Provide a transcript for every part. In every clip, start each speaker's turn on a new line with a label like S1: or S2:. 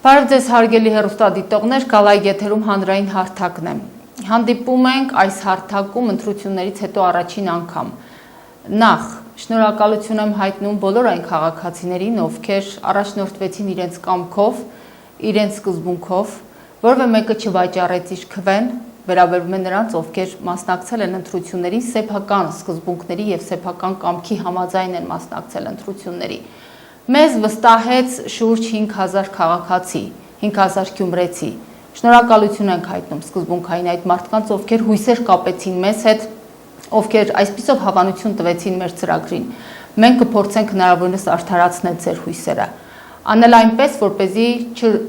S1: Բարև ձեզ հարգելի հեռուստադիտողներ, Գալայի եթերում հանրային հարթակն է։ Հանդիպում ենք այս հարթակում ընտրություններից հետո առաջին անգամ։ Նախ շնորհակալություն եմ հայտնում բոլոր այն քաղաքացիներին, ովքեր առաջնորդվեցին իրենց կամքով, իրենց սկզբունքով, որևէ մեկը չվաճառեց իր քվեն, վերաբերում է նրանց, ովքեր մասնակցել են ընտրություններին, սեփական սկզբունքների եւ սեփական կամքի համաձայն են մասնակցել ընտրությունների։ Մեզ վստահեց շուրջ 5000 քաղաքացի, 5000 գյումրեցի։ Շնորհակալություն ենք հայտնում սկզբունքային այդ մարդկանց, ովքեր հույսեր կապեցին մեզ հետ, ովքեր այսպիսով հավանություն տվեցին մեր ծրագրին։ Մենք կփորձենք հնարավորինս արդարացնել ձեր հույսերը։ Անել այնպես, որպեսզի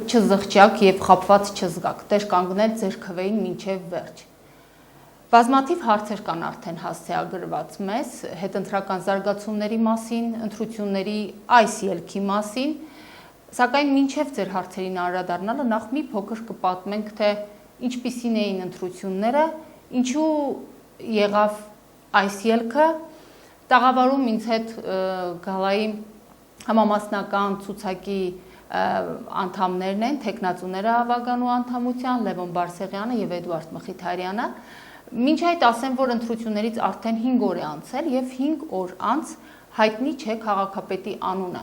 S1: չզղջաք եւ խաբված չզգաք, տեր կանգնել ձեր քվեին մինչեւ վերջ։ Բազմաթիվ հարցեր կան արդեն հասցեագրված մեզ հետընտրական զարգացումների մասին, ընտրությունների այս ելքի մասին, սակայն մինչև ձեր հարցերին անդրադառնալը նախ մի փոքր կպատմենք, թե ինչպիսին էին ընտրությունները, ինչու եղավ այս ելքը, տաղավարում ինձ հետ Գալայի համամասնական ցուցակի անդամներն են, տեխնացուները ավագանու անդամության, Լևոն Բարսեղյանը եւ Էդուարդ Մխիթարյանը։ Մինչ այդ ասեմ, որ ընտրություններից արդեն 5 օր է անցել եւ 5 օր անց հայտնի չէ քաղաքապետի անունը։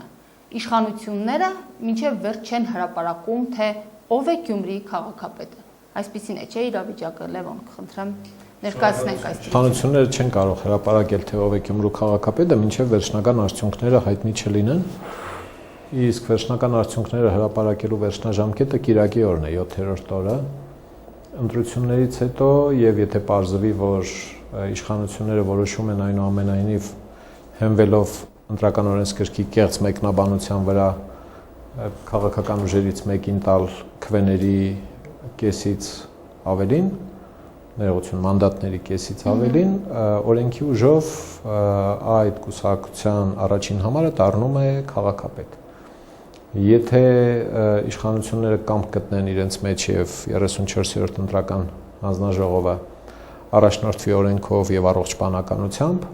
S1: Իշխանությունները մինչեւ վերջ չեն հրապարակում, թե ով է Գյումրիի քաղաքապետը։ Այսպիսին է, չէ՞ իրավիճակը, Լևոն, խնդրեմ ներկայացնենք այս
S2: իշխանությունները չեն կարող հրապարակել, թե ով է Գյումրու քաղաքապետը, մինչեւ վերջնական արդյունքները հայտնի չլինեն։ Իսկ վերջնական արդյունքները հրապարակելու վերջնաժամկետը կիրակի օրն է, 7-րդ օրը։ Ընտրություններից հետո եւ եթե պարզվի, որ իշխանությունները որոշում են այնուամենայնիվ հենվելով ընտրական օրենսգրքի կեղծ մեկնաբանության վրա քաղաքական ուժերից մեկին տալ քվեների կեսից ավելին, ներողություն, մանդատների կեսից ավելին, օրենքի ուժով այդ կուսակցության առաջին համարը դառնում է քաղաքապետ։ Եթե իշխանությունները կամք գտնեն իրենց մեջ եւ 34-րդ ընտրական հանձնաժողովը առաջնորդվի օրենքով եւ առողջ բանականությամբ,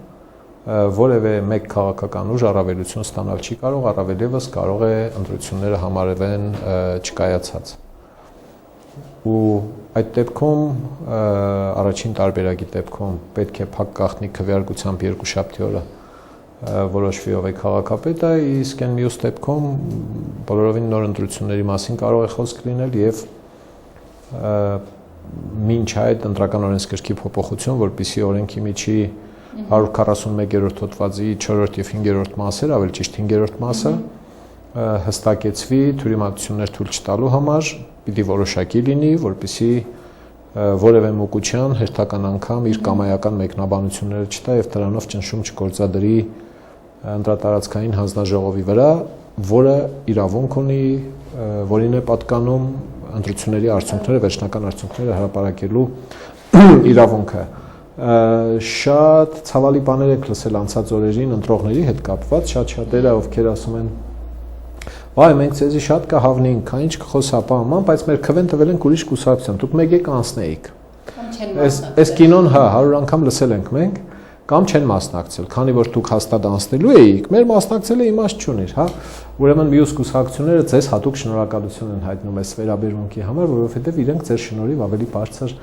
S2: որևէ մեկ քաղաքական ուժ առավելություն ստանալ չի կարող, առավել եւս կարող է ընտրությունները համարվեն չկայացած։ Ու այդ դեպքում առաջին տարբերակի դեպքում պետք է փակ գաղտնի քվեարկությամբ երկուշաբթի օրը որոշվի ով է քաղաքապետը, իսկ այն մյուս դեպքում բոլորովին նոր ընտրությունների մասին կարող է խոսք լինել եւ մինչ այդ ընտրական օրենսգրքի փոփոխություն, որպիսի օրենքի միջի 141-րդ հոդվածի 4-րդ եւ 5-րդ մասեր, ավելի ճիշտ 5-րդ մասը հստակեցվի թյուրիմացություններ թույլ չտալու համար, պիտի որոշակի լինի, որպիսի որևէ մուկության հերթական անգամ իր կամայական մեկնաբանությունները չտա եւ դրանով ճնշում չգործադրի ընտրատարածքային հանձնաժողովի վրա, որը իրավունք ունի, որին է պատկանում ընտրությունների արդյունքները, վերջնական արդյունքները հրապարակելու իրավունքը։ Շատ ցավալի բաներ եք լսել անցած օրերին ընտրողների հետ կապված, շատ-շատերը ովքեր ասում են Վայ, մենք ցեզի շատ կհավնեինք, քան ինչ կխոսապահման, բայց մեր քվեն տվել ենք ուրիշ կուսակցության, դուք մեկ եք անցնեիք։ Այս կինոն 100 անգամ լսել ենք մենք, կամ չեն մասնակցել, քանի որ դուք հաստատ անցնելու էիք, մեր մասնակցելը իմաստ չուներ, հա։ Ուրեմն մյուս կուսակցությունները ձեզ հատուկ շնորհակալություն են հայտնում այս վերաբերմունքի համար, որովհետև իրենք ձեր շնորհիվ ավելի բարձր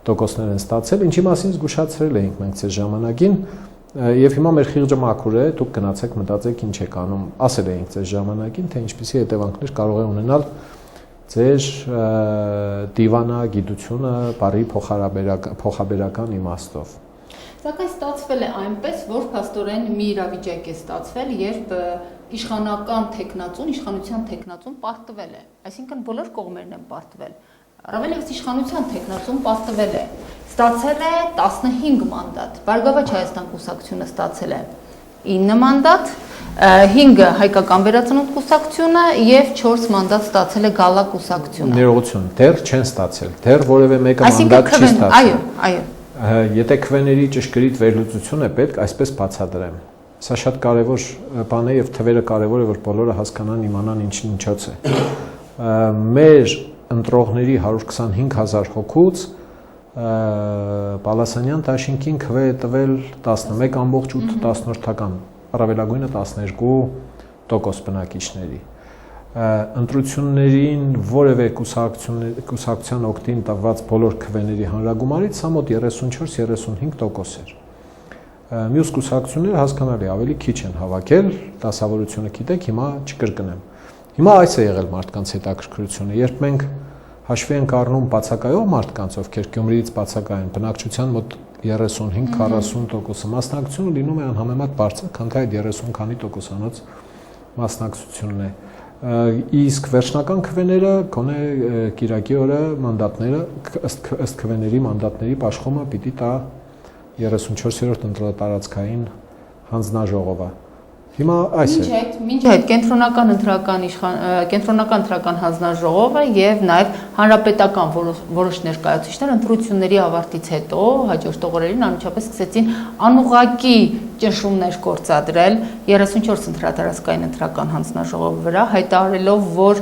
S2: տոկոսներ են ստացել, ինչի մասին զգուշացրել էինք մենք ձեր ժամանակին։ Եվ հիմա մեր խիղճը մաքուր է, դուք գնացեք մտածեք ինչ եք անում, ասել էինք ձեր ժամանակին, թե ինչպիսի հետևանքներ կարող է ունենալ ձեր դիվանագիտությունը բարի փոխաբերական իմաստով։
S1: Սակայն ստացվել է այնպես, որ փաստորեն մի իրավիճակ է ստացվել, երբ իշխանական տեխնացուն, իշխանության տեխնացուն պարտվել է, այսինքն բոլոր կողմերն են պարտվել։ Առավել եւս իշխանության տեխնացուն պարտվել է, ստացել է 15 մանդատ, Բարգավաճ Հայաստան կուսակցությունը ստացել է 9 մանդատ, 5 հայկական վերածնունդ կուսակցությունը եւ 4 մանդատ ստացել է Գալա կուսակցությունը։
S2: Ներողություն, դեռ չեն ստացել, դեռ որևէ մեկը մանդատ չի ստացել։
S1: Այո։
S2: Եթե քվեների ճշգրիտ վերլուծություն է պետք, այսպես բացատրեմ։ Սա շատ կարևոր բան է եւ թվերը կարևոր է, որ բոլորը հասկանան, իմանան ինչն ինչոց է։ Մեր ընտրողների 125,000 հոգուց Պալասանյան դաշինքին քվե է տվել 11.8%, առավելագույնը 12% բնակիչների։ ընտրություններին որևէ կուսակցության օգտին տված բոլոր քվեների հանրագումարից սա մոտ 34-35% էր։ Մյուս կուսակցությունները հասկանալի ավելի քիչ են հավաքել, դասավորությունը գիտեք, հիմա չկրկնեմ։ Հիմա այս է եղել մարդկանց հետաքրքրությունը, երբ մենք հաշվի ենք առնում բացակայող մարդկանց, ովքեր Գյումրիից բացակայ են, բնակչության մոտ 35-40% մասնակցությունը լինում է անհամեմատ բարձր, քան թե այդ 30 քանի տոկոսանոց մասնակցությունն է։ Իսկ վերջնական քվեները գոնե կիրակի օրը մանդատները ըստ քվեների մանդատների պաշխումը պիտի տա 34-րդ ընտրատարածքային հանձնաժողովը։ Հիմա այս է։
S1: Մինչ այդ կենտրոնական ընտրական հանձնաժողովը եւ նաեւ հանրապետական որոշ ներկայացուցիչներ ընտրությունների ավարտից հետո հաջորդ օրերին անմիջապես սկսեցին անուղղակի ճնշումներ գործադրել 34 ընտրատարածքային ընտրական հանձնաժողովի վրա, հայտարարելով, որ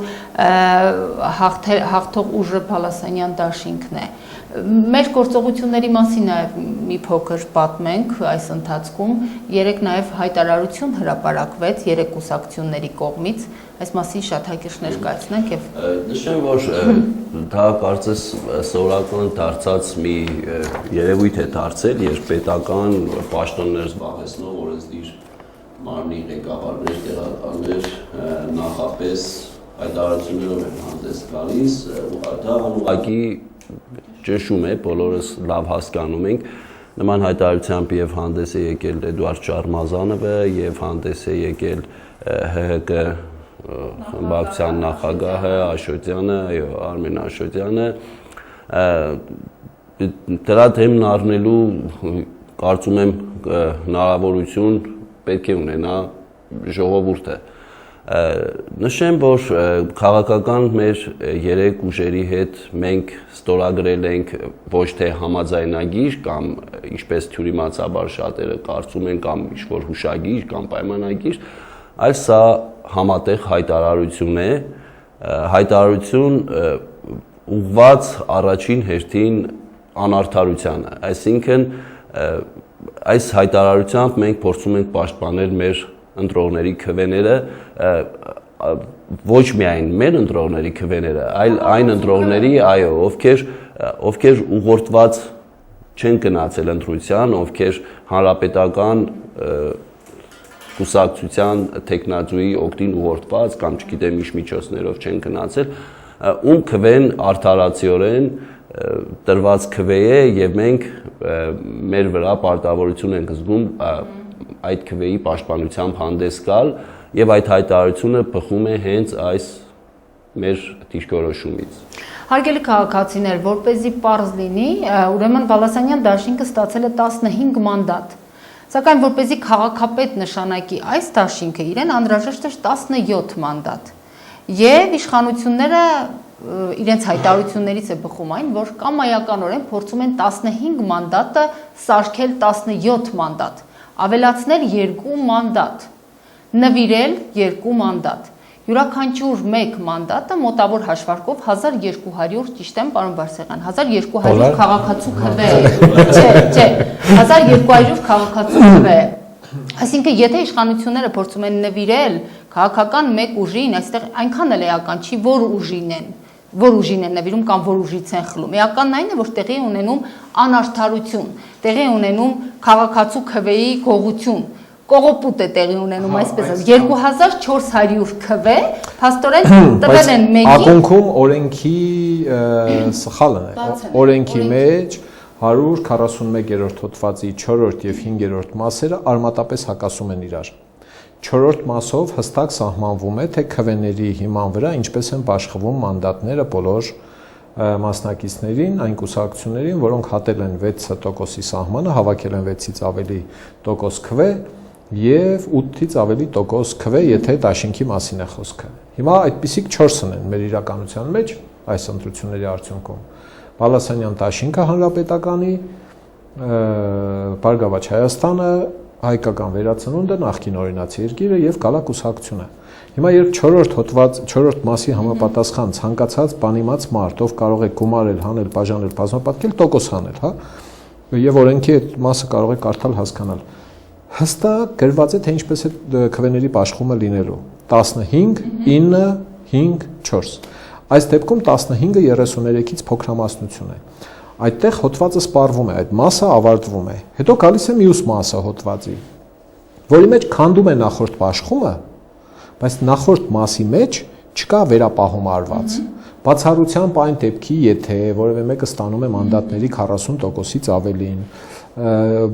S1: հաղթող ուժը Բալասանյան դաշինքն է։ Մեր գործողությունների մասին նաև մի փոքր պատմենք այս ընթացքում, երեք նաև հայտարարություն հրապարակվեց երեք կուսակցությունների կողմից, այս մասին շատ հակիրճ ներկայացնենք եւ
S3: նշեմ, որ դա կարծես սովորական դարձած մի երևույթ է դարձել, երբ պետական պաշտոններ զբաղեցնող օրենսդիր մարմնի ղեկավարներ, տեղակալներ նախապես հայտարարություններով են հանդես գալիս, դա անուղղակի ճնշում է, բոլորս լավ հասկանում ենք։ Նման հայտարարությամբ եւ հանդես է եկել Էդուարդ Շարմազանովը եւ հանդես է եկել ՀՀԿ խմբակցության նախագահը Աշոտյանը, Արմեն Աշոտյանը։ Դրա դեմն առնելու կարծում եմ հնարավորություն պետք է ունենա ժողովուրդը։ Նշեմ, որ քաղաքական մեր երեք ուժերի հետ մենք ստորագրել ենք ոչ թե համաձայնագիր կամ ինչպես թյուրիմացաբար շատերը կարծում են կամ ինչ-որ հուշագիր կամ պայմանագիր, այլ սա համատեղ հայտարարություն է, հայտարարություն ուղղված առաջին հերթին անարդարությանը, այսինքն այս հայտարարությամբ մենք փորձում ենք պաշտպանել մեր ընտրողների քվեները, ոչ միայն մեր ընտրողների քվեները, այլ այն ընտրողների, այո, ովքեր ուղղորդված չեն գնացել ընտրության, ովքեր հանրապետական կուսակցության տեխնատուի օգտին ուղղորդված կամ չգիտեմ ինչ միջոցներով չեն գնացել, ում քվեն արդարացիորեն տրված քվե է եւ մենք մեր վրա պարտավորություն ենք զգում այդ քվեի պաշտպանությամբ հանդես գալ եւ այդ հայտարարությունը բխում է հենց այս մեր դիրքորոշումից։
S1: Հարգելի քաղաքացիներ, որպեսզի պարզ լինի, ուրեմն Բալասանյան դաշինքը ստացել է 15 մանդատ։ Սակայն որպեսզի քաղաքապետ նշանակի այս դաշինքը, իրեն անհրաժեշտ էր 17 մանդատ։ Եվ իշխանությունները իրենց հայտարարություններից է բխում այն, որ կամայականորեն փորձում են 15 մանդատը սարքել 17 մանդատ, ավելացնել 2 մանդատ, նվիրել 2 մանդատ։ Յուրաքանչյուր մեկ մանդատը մոտավոր հաշվարկով 1200, ճիշտ եմ, պարոն Բարսեղյան, 1200 քաղաքացու քվե է։ Չէ, 1200 քաղաքացու քվե է։ Այսինքն, եթե իշխանությունները փորձում են նվիրել քաղաքական մեկ ուժին, այստեղ այնքան էլ էական չի, որ ուժին են նվիրում կամ որ ուժից են խլում։ Էականն այն է, որ տեղի ունենում անարդարություն, տեղի ունենում քաղաքացու քվեի գողություն, կողոպուտ է տեղի ունենում այսպես 2400 քվե, փաստորեն տվել են մեկին։
S2: Ակոնքում օրենքի սխալն է, օրենքի մեջ 141-րդ հոդվածի 4-րդ եւ 5-րդ մասերը արմատապես հակասում են իրար։ 4-րդ մասով հստակ սահմանվում է, թե քվեների հիման վրա ինչպես են բաշխվում մանդատները բոլոր մասնակիցներին, այն կուսակցություններին, որոնք հատել են 6%-ի սահմանը, հավաքել են 6-ից ավելի տոկոս քվե եւ 8-ից ավելի տոկոս քվե, եթե դաշինքի մասին է խոսքը։ Հիմա այդպիսիք 4-ն են մեր իրականության մեջ այս ընտրությունների արդյունքում։ Բալասանյան դաշինքը հանրապետականի, Բարգավաճ Հայաստանը, Հայկական վերածնունդը, նախկին օրինացի երկիրը եւ Գալա կուսակցությունը։ Հիմա երբ 4-րդ մասի համապատասխան ցանկացած բանիմաց մարդ, ով կարող է գումարել, հանել, բաժանել, բազմապատկել, տոկոս հանել, հա, եւ օրենքի այդ մասը կարող է կարդալ, հասկանալ։ Հստակ գրված է, թե ինչպես է քվեների բաշխումը լինելու։ 15, 9, 5, 4։ Այս դեպքում 15-ը 33-ից փոքրամասնություն է։ Այդտեղ հոդվածը սպառվում է, այդ մասը ավարտվում է։ Հետո գալիս է մյուս մասը հոդվածի, որի մեջ քանդում է նախորդ բաշխումը, բայց նախորդ մասի մեջ չկա վերապահում արված։ Բացառությամբ այն դեպքի, եթե որևէ մեկը ստանում է մանդատների 40%-ից ավելին,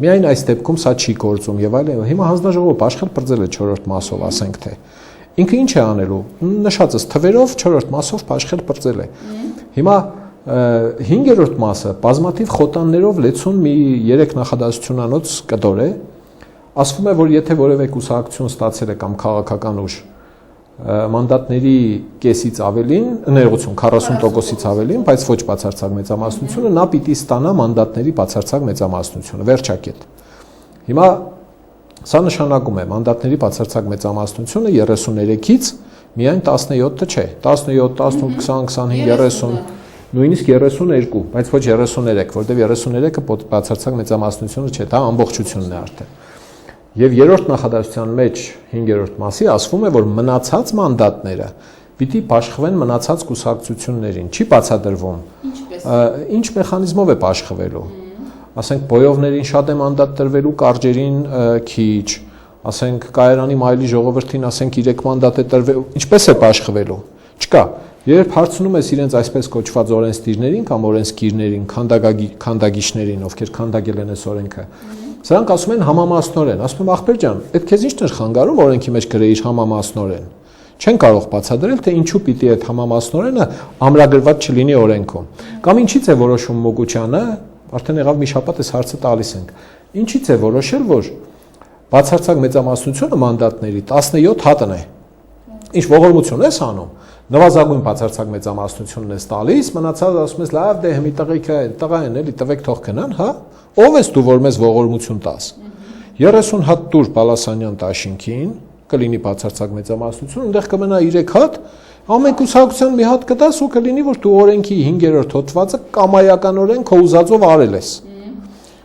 S2: միայն այս դեպքում սա չի գործում եւ այլն։ Հիմա հանձնաժողովը բաշխել բրձել է 4-րդ մասով, ասենք թե։ Ինքը ինչ է անելու։ Նշածս թվերով 4-րդ մասով բաշխել բրձել է։ Հիմա 5-րդ մասը բազմաթիվ խոտաններով լեցուն մի 3 նախադասությունանոց կտոր է, ասվում է, որ եթե որևէ կուսակցություն ստացել է կամ քաղաքական ուժ մանդատների կեսից ավելին, ներողություն 40%-ից ավելին, բայց ոչ բացարձակ մեծամասնությունը, նա պիտի ստանա մանդատների բացարձակ մեծամասնությունը, վերջակետ։ Հիմա սա նշանակում է մանդատների բացարձակ մեծամասնությունը 33-ից միայն 17-ը չէ, 17, 18, 20, 25, 30 նույնիսկ 32, բայց ոչ 33, որտեղ 33-ը բացարձակ մեծամասնությունը չէ, դա ամբողջությունն է արդեն։ Եվ երրորդ նախադասության մեջ 5-րդ մասի ասվում է, որ մնացած մանդատները պիտի բաշխվեն մնացած կուսակցություններին, չի բացատրվում։ Ինչ մեխանիզմով է բաշխվելու։ Ասենք բոյովներին շատ է մանդատ տրվելու, կարճերին քիչ, ասենք կայարանի մայլի ժողովրդին, ասենք 3 մանդատ է տրվելու, ինչպես է բաշխվելու։ Չկա։ Երբ հարցնում ես իրենց այսպես կոչված օրենսդիրներին կամ օրենսգիրներին, քանդագիչներին, ովքեր քանդագել են այս օրենքը, սրանք ասում են համամասնորեն, ասում եմ ախպեր ջան, այդ քեզ ի՞նչն է խանգարում օրենքի մեջ գրեիր համամասնորեն։ Չեն կարող բացատրել, թե ինչու պիտի այդ համամասնորենը ամրագրված չլինի օրենքում։ Կամ ինչից է որոշում Մոգուչյանը, արդեն եղավ մի շաբաթ այս հարցը տալիս ենք։ Ինչից է որոշել, որ բացարձակ մեծամասնությունը մանդատների 17 հատն է։ Ինչ ողորմություն ես անում։ Նվազագույն բացարձակ մեծամասնությունն է տալիս, մնացած ասում ես լավ դե հիմի տղա են էլի տվեք թող գնան, հա։ Ով ես դու որ մեզ ողորմություն տաս։ 30 հատ տուր Պալասանյան Տաշինքին, կլինի բացարձակ մեծամասնություն, այնտեղ կմնա 3 հատ, ամեն կուսակցության մի հատ կտաս ու կլինի որ դու օրենքի 5-րդ հոդվածը կամայականորեն քո ուզածով արել ես։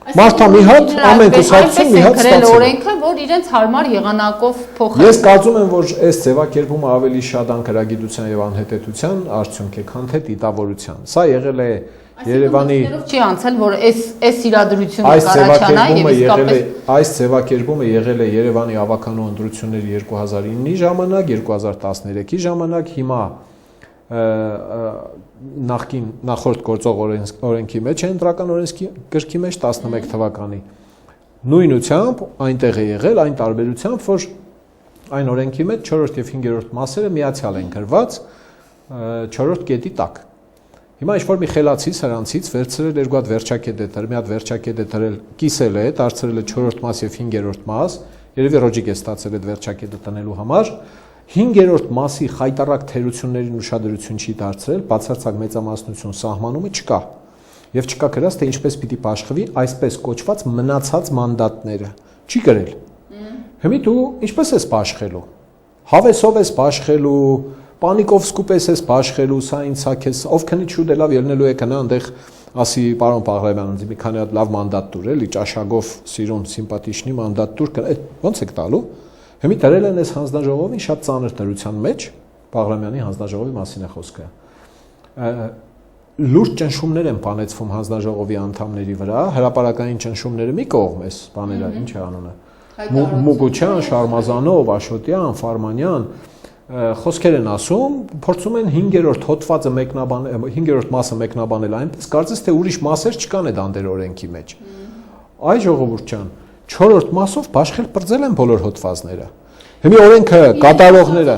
S2: Մարդա մի հատ, ամեն կուսակցություն մի հատ ստացել։
S1: Օրենքը, որ իրենց հարմար եղանակով փոխել։
S2: Ես կարծում եմ, որ այս ձևակերպումը ավելի շատ անկրագիտության եւ անհետեցության արդյունք է, քան թե դիտավորության։ Սա եղել է Երևանի
S1: չի անցել, որ այս իրադրությունը կառաջանա եւ իսկապես
S2: այս ձևակերպումը եղել է Երևանի ավականու ընտրությունների 2009-ի ժամանակ, 2013-ի ժամանակ, հիմա նախորդ գործող օրենքի մեջ է ընտրական օրենքի գրքի մեջ 11 թվականի նույնությամբ այնտեղ է եղել այն տարբերությամբ որ այն օրենքի մեջ 4-րդ եւ 5-րդ մասերը միացյալ են գրված 4-րդ կետի տակ։ Հիմա ինչ-որ մի խելացի սրանցից վերցրել երկու հատ վերջակետ է դրել, մի հատ վերջակետ է դրել, կիսել է, դարձրել է 4-րդ մաս եւ 5-րդ մաս, երևի ռոջիկ է ստացել այդ վերջակետը տնելու համար, 5-րդ մասի խայտարակ թերություններին ուշադրություն չի դարձրել, բացարձակ մեծամասնություն սահմանումը չկա։ Եվ չկա գրած, թե ինչպես պիտի բաշխվի այսպես կոչված մնացած մանդատները։ Չի գրել։ Հիմա դու ինչպես ես բաշխելու։ Հավեսով ես բաշխելու, Պանիկով սկուպես ես բաշխելու, սա ինձ սա քեզ, ով քնի չուտ է լավ ելնելու է գնա այնտեղ ասի պարոն Պաղրամյան, ինձ մի քանի հատ լավ մանդատ տուր էլի, ճաշակով սիրուն սիմպաթիչնի մանդատ տուր, այդ ո՞նց եք տալու։ Հիմա դրել են այս հանձնաժողովին շատ ծանր դրության մեջ, Պաղրամյանի հանձնաժողովի մասին է խոսքը։ Լուրջ ճնշումներ են բանեցվում հանձնաժողովի անդամների վրա, հրապարակային ճնշումները մի կողմ էս բաները, ինչ է անունը։ Մուգուչյան, Շարմազանով, Աշոտյան, Ֆարմանյան խոսքեր են ասում, փորձում են 5-րդ հոդվածը մեկնաբանել, 5-րդ մասը մեկնաբանել այնպես, կարծես թե ուրիշ մասեր չկան այդ անդեր օրենքի մեջ։ Այ ժողովուրդ ջան, 4-րդ մասով բաշխել բրձել են բոլոր հոդվածները։ Հիմա օրենքը կատարողները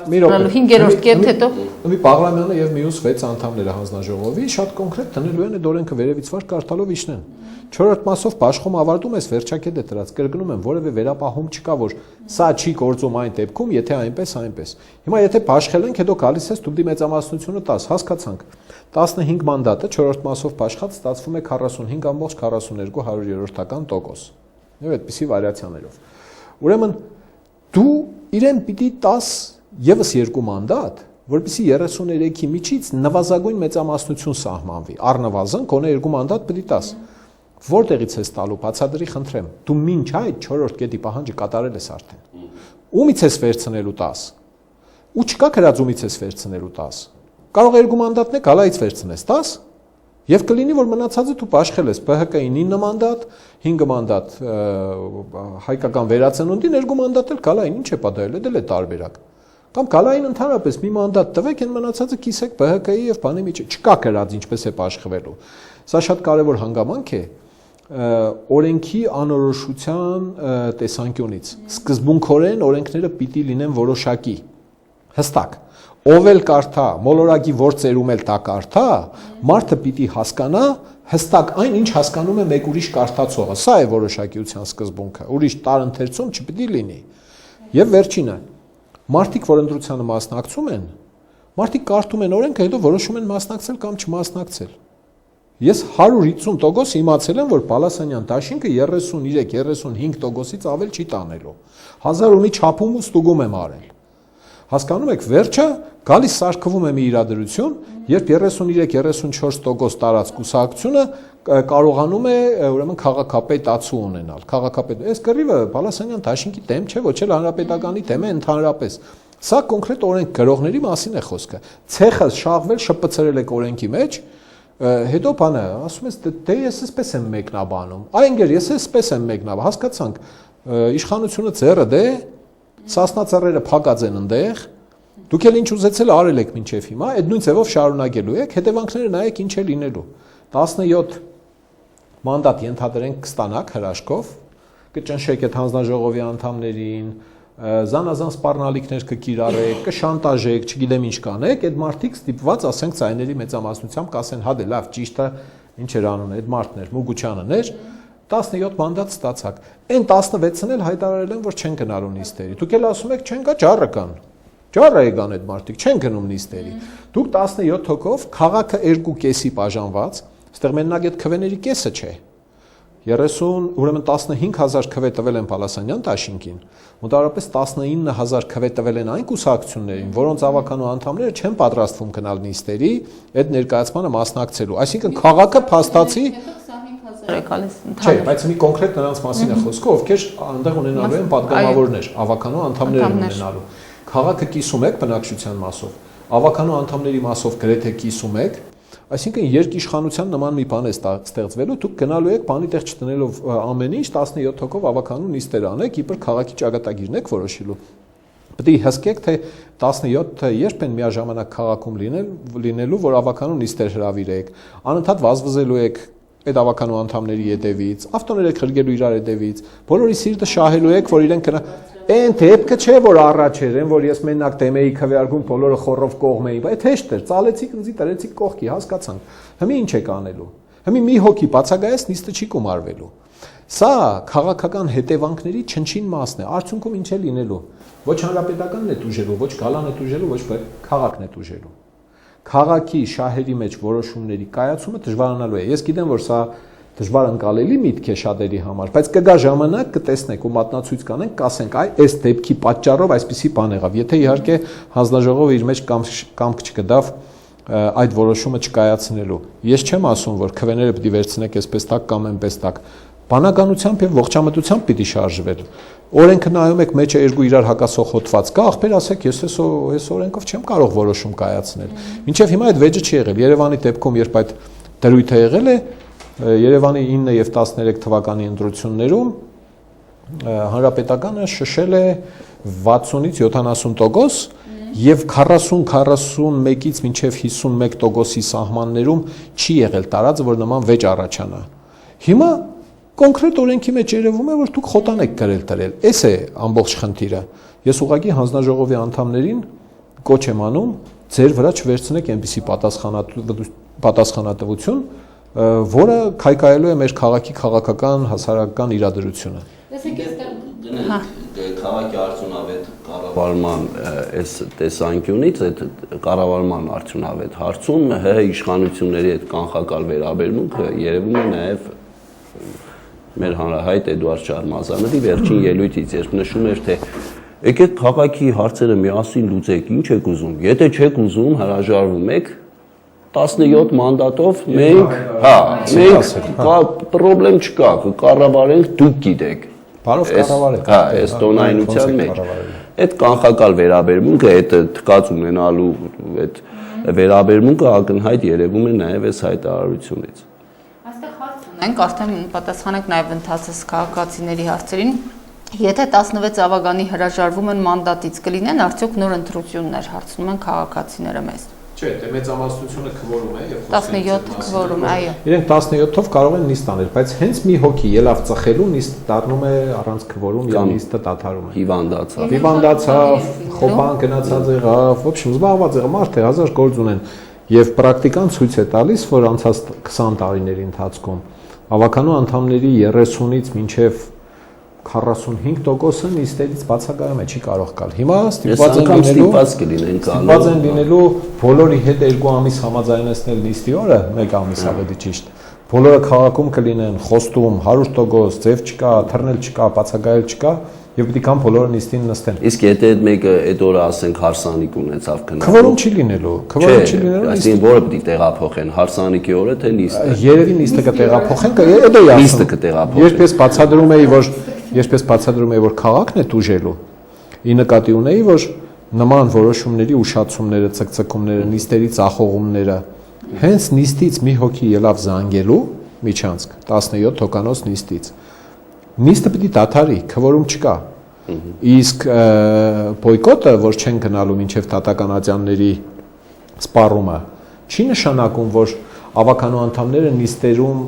S1: Մի 5-րդ կետ հետո
S2: Մի Պաղրամյանը եւ մյուս 6 անդամները հանձնաժողովի շատ կոնկրետ տնելու են այդ օրենքը վերևից վար կարդալով իջնեն։ 4-րդ մասով բաշխում ավարտում ես վերջակետ է դրած, կրկնում եմ, որևէ վերապահում չկա, որ սա չի գործում այն դեպքում, եթե այնպես։ Հիմա եթե բաշխել ենք, հետո գալիս ես դու դի մեծամասնությունը 10, հասկացանք։ 15 մանդատը 4-րդ մասով բաշխած ստացվում է 45.42%։ Եվ այդպիսի վարիացիաներով։ Ուրեմն դու իրեն պիտի 10 եւս 2 մանդատ, որպեսզի 33-ի միջից նվազագույն մեծամասնություն սահմանվի, առնվազն գոնե 2 մանդատ պիտի տաս։ Որտեղից ես տալու, բացատրի խնդրեմ։ Դու մինչ այդ 4-րդ կետի պահանջը կատարել ես արդեն։ Ումից ես վերցնելու 10։ ու չկա քրածումից ես վերցնելու 10։ Կարող է 2 մանդատն է գալայից վերցնես 10 եւ կլինի որ մնացածը դու աշխել ես ԲՀԿ-ի 9 մանդատ, 5 մանդատ հայկական վերածնունդին, 2 մանդատ էլ գալային, ինչ է պատահել, դա էլ է տարբերակ։ Կամ գալային ընդհանրապես մի մանդատ տվեք, այն մնացածը կիսեք ԲՀԿ-ի եւ բանի միջի, չկա քրած ինչպես է աշխվելու։ Սա շատ կարեւոր հանգամանք է օրենքի անորոշության տեսանկյունից։ Սկզբունքորեն օրենքները պիտի լինեն որոշակի, հստակ։ Ով էլ կարդա, մոլորակի որ ծերում էլ դա կարդա, մարդը պիտի հասկանա հստակ այն, ինչ հասկանում է մեկ ուրիշ կարդացողը։ Սա է որոշակիության սկզբունքը։ Ուրիշ տարընթերցում չպիտի լինի։ Եվ վերջինը, մարդիկ, որ ընտրությանը մասնակցում են, մարդիկ կարդում են օրենքը, հետո որոշում են մասնակցել կամ չմասնակցել։ Ես 150% իմացել եմ, որ Պալասանյան դաշինքը 33-35%-ից ավել չի տանելու։ 1000-ի չափում ու ստուգում եմ արել։ Հասկանում եք, վերջը գալիս սարքվում է մի իրադրություն, երբ 33-34% տարած կուսակցությունը կարողանում է ուրեմն քաղաքապետացու ունենալ։ Քաղաքապետ, այս կռիվը Պալասանյան դաշինքի դեմ չէ, ոչ էլ հանրապետականի դեմ է ընդհանրապես։ Սա կոնկրետ օրենք գրողների մասին է խոսքը։ Ցեխը շաղվել շփցրել եք օրենքի մեջ, հետո բանը, ասում ես, դե ես էսպես եմ մեկնաբանում։ Այ ընկեր, ես էսպես եմ մեկնաբանում, հասկացանք, իշխանությունը ձեռը դե Սասնածառերը փակած են այնտեղ, դուք էլ ինչ ուզեցել արել եք մինչև հիմա, այդ նույն ձևով շարունակելու եք, հետևանքները նայեք ինչ է լինելու։ 17 մանդատ ենթադրենք կստանաք հրաշքով, կճնշեք այդ հանձնաժողովի անդամներին, զանազան սպառնալիքներ կկիրառեք, կշանտաժեք, չգիտեմ ինչ կանեք, այդ մարդիկ ստիպված, ասենք, ցայների մեծամասնությամբ կասեն, հա դե լավ, ճիշտ է, ինչ էր անում, այդ մարդներ, Մուգուչյանն էր 17 մանդատ ստացակ։ Այն 16-ն էլ հայտարարել են, որ չեն գնալու նիստերի։ Դուք էլ ասում եք, չեն գա, ջառը կան։ Ջառը եկան այդ մարդիկ, չեն գնում նիստերի։ Դուք 17 հոգով քաղաքը 2.5-ի բաժանված, այստեղ մենակ այդ քվեների կեսը չէ։ 30, ուրեմն 15000 քվե տվել են Պալասանյան դաշինքին, մոտավորապես 19000 քվե տվել են այն կուսակցություններին, որոնց ավականու անդամները չեն պատրաստվում գնալ նիստերի այդ ներկայացմանը մասնակցելու։ Այսինքն քաղաքը փաստացի Չէ, բայց մի կոնկրետ նրանց մասին է խոսքը, ովքեր այնտեղ ունենալու են падգամավորներ, ավականու անդամներ ունենալու։ Քաղաքը կիսում եք բնակչության մասով, ավականու անդամների մասով գրեթե կիսում եք, այսինքն երկիշխանության նման մի բան է ստեղծվելու, դուք գնալու եք բանի տեղ չտնելով ամեն ինչ 17 հոգով ավականու նիստեր անեք, իբր քաղաքի ճակատագիրն եք որոշելու։ Պետք է հսկեք, թե 17-ը երբ են միաժամանակ քաղաքում լինելու, որ ավականու նիստեր հրավիրեք, անընդհատ վազվզելու եք այդ ավականու անդամների ետևից, ավտոներ եք խրգելու իրար ետևից, բոլորի սիրտը շահելու եք, որ իրենք կնա։ Այն դեպքը չէ, որ առաջ էր, որ ես մենակ դեմ էի քվեարկում, բոլորը խորով կողմ էի, բայց հեշտ էր, ծալեցիք ինձի, տրեցիք կողքի, հասկացանք։ Հիմա ինչ եք անելու։ Հիմա մի հոգի բացակայես նիստը չի գումարվելու։ Սա քաղաքական հետևանքների չնչին մասն է, արդյունքում ինչ է լինելու։ Ոչ հանրապետականն է տուժելու, ոչ գալան է տուժելու, ոչ քաղաքն է տուժելու։ Քաղաքի շահերի մեջ որոշումների կայացումը դժվարանալու է։ Ես գիտեմ, որ սա դժվար ընկալելի միտք է շատերի համար, բայց կգա ժամանակ կտեսնեք ու մատնացույց կանենք, կասենք, այ այս դեպքի պատճառով այսպիսի բան եղավ։ Եթե իհարկե հանձնաժողովը իր մեջ կամք չկդավ այդ որոշումը չկայացնելու։ Ես չեմ ասում, որ քվեները պիտի վերցնեք այսպես տակ կամ այնպես տակ։ Բանականությամբ եւ ողջամտությամբ պիտի շարժվել։ Օրենքը նայում եք մեջը երկու իրար հակասող հոդված կա, ախպեր ասեք, ես այս օրենքով չեմ կարող որոշում կայացնել։ Մինչև հիմա այդ վեճը չի եղել։ Երևանի դեպքում, երբ այդ դրույթը եղել է, Երևանի 9 եւ 13 թվականի ընտրություններում հանրապետականը շշել է 60-ից 70% եւ 40-41-ից մինչեւ 51%-ի սահմաններում չի եղել տարածը, որ նման վեճ առաջանա։ Հիմա կոնկրետ օրենքի մեջ երևում է, որ դուք խոտան եք գրել դրել։ Էս է ամբողջ խնդիրը։ Ես ուղղակի հանձնաժողովի անդամներին կոչ եմ անում, ձեր վրա չվերցնեք այնպիսի պատասխանատվություն, որը քայքայելու է մեր քաղաքի քաղաքական հասարակական իրադրությունը։
S1: Տեսեք,
S3: քաղաքի արդյունավետ կառավարման այս տեսանկյունից այդ կառավարման արդյունավետ հարցում ՀՀ իշխանությունների այդ կանխակալ վերաբերմունքը երևում է նաև մեր հանրահայտ Էդուարդ Շարմազանովի վերջին ելույթից, երբ նշում էր, թե եկեք քաղաքի հարցերը միասին լուծեք, ինչ եք ուզում, եթե չեք ուզում, հրաժարվում եք 17 մանդատով մենք, պրոբլեմ չկա, կառավարենք, դուք գիտեք։
S2: Բարով կառավարեք։
S3: Այս տոնայնության մեջ։ այդ կանխակալ վերաբերմունքը, այդ թքած ունենալու այդ վերաբերմունքը ակնհայտ երևում է նաև այս հայտարարությունից։
S1: Այստեղ հարց ունենք, արդեն պատասխանենք նաև ընթացս քաղաքացիների հարցերին։ Եթե 16 ավագանի հրաժարվում են մանդատից, կլինեն արդյոք նոր ընտրություններ, հարցնում են քաղաքացիները մեզ։
S2: Չէ, դե մեծամասնությունը քվորում է, եւ
S1: 17 քվորում, այո։
S2: Իրենք 17-ով կարող են նիստ անել, բայց հենց մի հոգի ելավ ծխելու նիստ դառնում է առանց քվորում եւ նիստը դադարում է։ Հիվանդացավ, խոպան գնացած եղավ, в общем, զբաղված եղավ, մարդը հազար գործ ունեն եւ պրակտիկան ցույց է տալիս, որ անցած 20 տարիների ընթացքում ավականու անդամների 30-ից մինչեւ 45%-ը նիստերից բացակայում է, չի կարող գալ։ Հիմա ստիպված են լինելու բոլորի հետ 2 ամիս համաձայնեցնել նիստի օրը, 1 ամիս ավելի ճիշտ։ Բոլորը քաղաքում կլինեն խոստում 100%, ձև չկա, թռնել չկա, բացակայել չկա, եւ պետք է կան բոլորը նիստին նստեն։
S3: Իսկ եթե այդ մեկը այդ օրը ասենք հարսանիք ունեցավ քննարկում։
S2: Քվորում չի լինելու,
S3: Այսինքն որը պետք է տեղափոխեն, հարսանիքի օրը թե նիստը։
S2: Երևի նիստը կտեղափոխեն, դա է ասում։
S3: Նիստը կտեղափոխեն։
S2: Երբ բացադրում էի, որ քաղաքն է դուժելու, ի նկատի ունեի, որ նման որոշումների ուշացումները, ցկցկումները, նիստերի ծախողումները, հենց նիստից մի հոգի ելավ զանգելու միջանցք 17 հոկանոց նիստից։ Նիստը պետք է դադարի, քվորում չկա։ Իսկ բոյկոտը, որ չեն գնալու մինչև դատական ատյանների սպառումը, չի նշանակում, որ ավականու անդամները նիստերում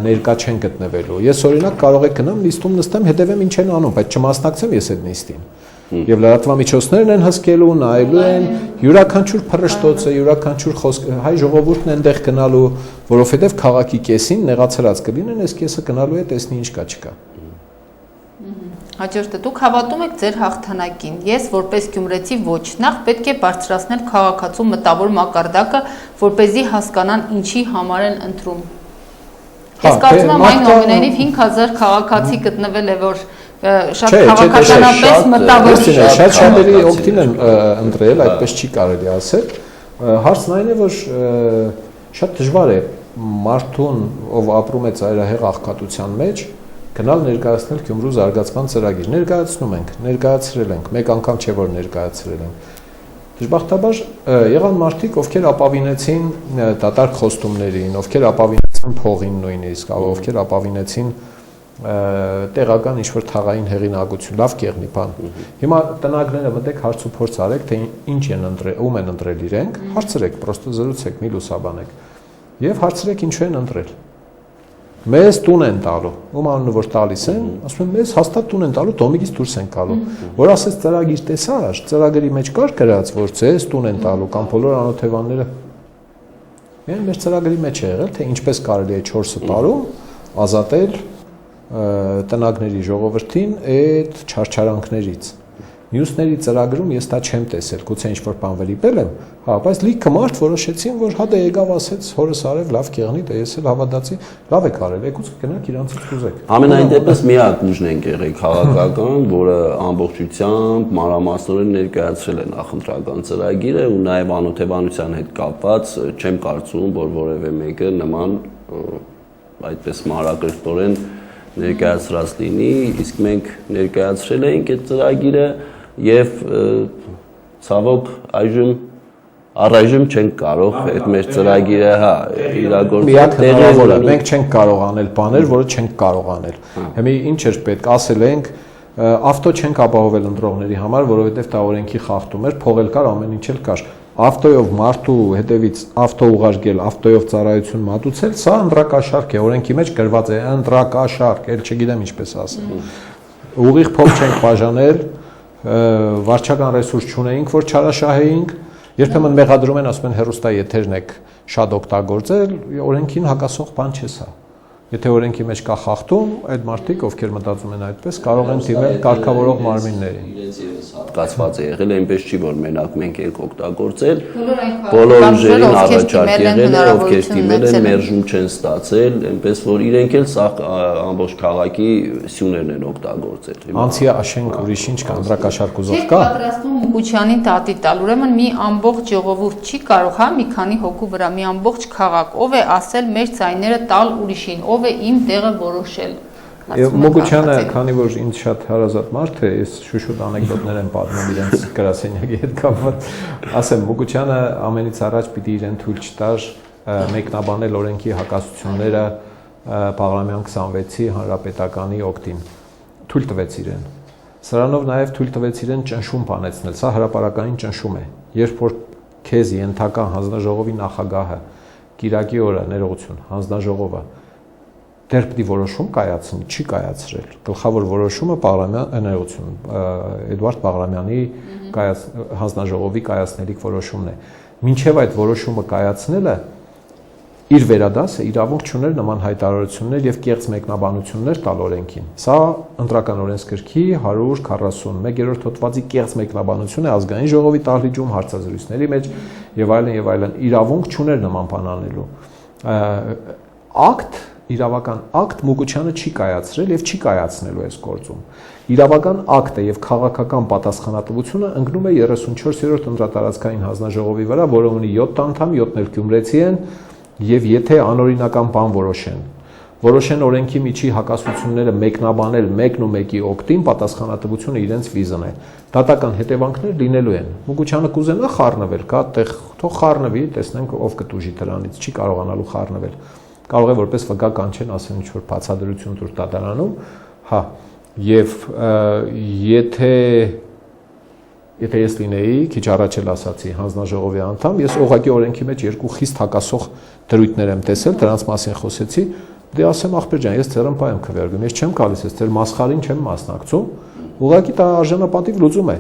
S2: ներկա չեն գտնվելու։ Ես օրինակ կարող եք գնամ նիստում նստեմ, հետևեմ ինչ են անում, բայց չմասնակցեմ ես այդ նիստին։ Եվ լրատվամիջոցներն են հսկելու, նայելու են, յուրաքանչյուր փռշտոցը, յուրաքանչյուր խոսք, հայ ժողովուրդն այնտեղ գնալու, որովհետև քաղաքի կեսին նեղացրած կլինեն, այս կեսը գնալու է տեսնի ինչ կա չկա։
S1: Հաջորդը դուք հավատում եք ձեր հաղթանակին։ Ես որպես գյումրեցի ոչ, նախ պետք է բարձրացնել քաղաքացու մտավոր մակարդակը, որպեսզի հասկանան ինչի համար են ընտրում։ Ես կարծում եմ այնուամենայնիվ 5000 քաղաքացի գտնվել է, որ շատ քաղաքականապես մտավոր
S2: շատ շատերի օգտին են ընտրել, այդպես չի կարելի ասել։ Հարցն այն է, որ շատ դժվար է մարդուն, ով ապրում է ծայրահեղ աղքատության մեջ, գնալ ներկայացնել Գյումրու զարգացման ծրագիր։ Ներկայացնում ենք, ներկայացրել ենք, մեկ անգամ չէ որ ներկայացրել ենք։ Դժբախտաբար եղան մարդիկ, ովքեր ապավինեցին դատարկ խոստումներին, ովքեր ապավինեցին փողին նույնիսկ, ովքեր ապավինեցին տեղական ինչ-որ թաղային հեղինակություն, լավ կեղնի բան։ Հիմա տնագները մտեք հարց ու փորձ արեք, թե ինչ են ընտրել, ում են ընտրել իրենք, հարցրեք, պրոստը զրուցեք, մի լուսաբանեք։ Եվ հարցրեք ինչու են ընտրել։ Մեզ տուն են տալու, ում անունը որ տալիս են, ասում են մեզ հաստատ տուն են տալու, դոմիկից դուրս են գալու։ Որ ասես ծրագիր տեսար, ծրագրի մեջ կար գրած, որ ձեզ տուն են տալու կամ բոլոր անօթևանները։ Միայն մեր ծրագրի մեջ է եղել, թե ինչպես կարելի է 4 տարում ազատել տնագների ժողովրդին այդ չարչարանքներից։ Մյուսների ծրագրում ես դա չեմ տեսել, գուցե ինչ-որ բան վրիպել եմ, հա, բայց լիքը մարդ որոշեցին, որ հա դե եկավ ասեց հորս արև լավ կեղնի, դե ես էլ հավատացի, լավ եք արել, եկուց գնանք իրանցից կուզեք։
S3: Ամենայն դեպս միակ ուժն են եղել քաղաքական, որը ամբողջությամբ մանրամասնորեն ներկայացրել է նախընտրական ծրագիրը ու նաև անօթևանության հետ կապված չեմ կարծում, որ որևէ մեկը նման այդպես մանրակրկտորեն ներկայացրած լինի, իսկ մենք ներկայացրել էինք այդ ծրագիրը եւ ցավոք առայժմ չենք կարող այդ մեր ծրագիրը
S2: իրագործել։ Մենք չենք կարող անել բաներ, որը չենք կարող անել։ Հիմա ինչ էր պետք, ասել ենք, ավտո չենք ապահովել ընտրողների համար, որովհետեւ դա օրենքի խախտում էր, փողել կար, ամեն ինչ էլ կար։ Ավտոյով մարդու հետևից ավտո ուղարկել, ավտոյով ծառայություն մատուցել, սա ընտրակաշարք է, օրենքի մեջ գրված է ընտրակաշարք, ել չգիտեմ ինչպես ասեմ։ Ուղիղ փող չենք բաժանել, վարչական ռեսուրս չունեինք, որ չարաշահեինք, երբեմն մեղադրում են, ասում են հեռուստաեթերն եք շատ օգտագործել, օրենքին հակասող բան չէ սա։ Եթե օրենքի մեջ կա խախտում, այդ մարդիկ, ովքեր մտածում են այդպես, կարող են դիմել կարգավորող մարմիններին։
S3: Իրենց եւս հատկացված է եղել, այնպես չի, որ մենակ մենք ենք օգտագործել, բոլոր ուժերին առաջարկ եղել է, ովքեր դիմել են, մերժում չեն ստացել, այնպես որ իրենք էլ սա ամբողջ քաղաքի սյուներն են օգտագործել։
S2: Անցիա աշենք ուրիշ ինչ կա, ընտրակաշարք ուզող կա։
S1: Պատրաստվում Մուկուչյանին տատի տալ, ուրեմն մի ամբողջ ժողովուրդ չի կարող, հա, մի քանի հոգու վրա, մի ամբողջ քաղաք, ով է ասել մեր ցայները տալ ուրիշին, ով է իմ տեղը որոշել։
S2: Մոգուչյանը, քանի որ ինձ շատ հարազատ մարդ է, ես շուշուտ անեկդոտներ եմ պատմում իրենց գրասենյակի հետ կապված, ասեմ, Մոգուչյանը ամենից առաջ պիտի իրեն թույլ չտար մեկնաբանել օրենքի հակասությունները Բաղրամյան 26-ի հանրապետականի օգտին։ Թույլ տվեց իրեն։ Սրանով նաև թույլ տվեց իրեն ճնշում բանեցնել, սա հրապարակային ճնշում է։ Երբ որ քեզ ենթական հանձնաժողովի նախագահը Կիրակի օրը ներողություն, հանձնաժողովը դեռ պիտի որոշում կայացնի, չի կայացրել։ Գլխավոր որոշումը Էդուարդ Բաղրամյանի հանձնաժողովի կայացնելիք որոշումն է։ Մինչև այդ որոշումը կայացնելը իր վերադասը իրավունք չուներ նման հայտարարություններ եւ կեղծ մեկնաբանություններ տալ օրենքին։ Սա ընտրական օրենսգրքի 141-րդ հոդվածի կեղծ մեկնաբանություն է ազգային ժողովի դահլիճում հարցազրույցների մեջ եւ այլն, իրավունք չուներ նման բան անելու։ Իրավական ակտ Մոգուչյանը չի կայացրել եւ չի կայացնելու այս գործում։ Իրավական ակտը եւ քաղաքական պատասխանատվությունը ընկնում է 34-րդ ընտրատարածքային հանձնաժողովի վրա, որը ունի 7 անդամ, 7-ն էլ գյումրեցի են, եւ եթե անօրինական բան որոշեն օրենքի միջի հակասությունները մեկնաբանել մեկն ու մեկի օգտին, պատասխանատվությունը իրենց վիզն է։ Դատական հետևանքներ լինելու են։ Մոգուչյանը կուզենա խառնվել, կա տեղ, թող խառնվի, տեսնենք ով կտուժի դրանից, չի կարողանալու խառնվել։ Կարող է որպես վկա կանչեն, ասեն ինչ-որ բացադրություն դուր դատարանում, հա, եւ եթե ես լինեի, քիչ առաջ էլ ասացի հանձնաժողովի անդամ, ես ուղղակի օրենքի մեջ երկու խիստ հակասող դրույթներ եմ տեսել, դրանց մասին խոսեցի, դե ասեմ ախպեր ջան, ես ձեռնպահ եմ քվեարկում, ես չեմ գալիս, ես ձեր մասխարին չեմ մասնակցում, ուղղակի դա արժանապատիվ լուծում է։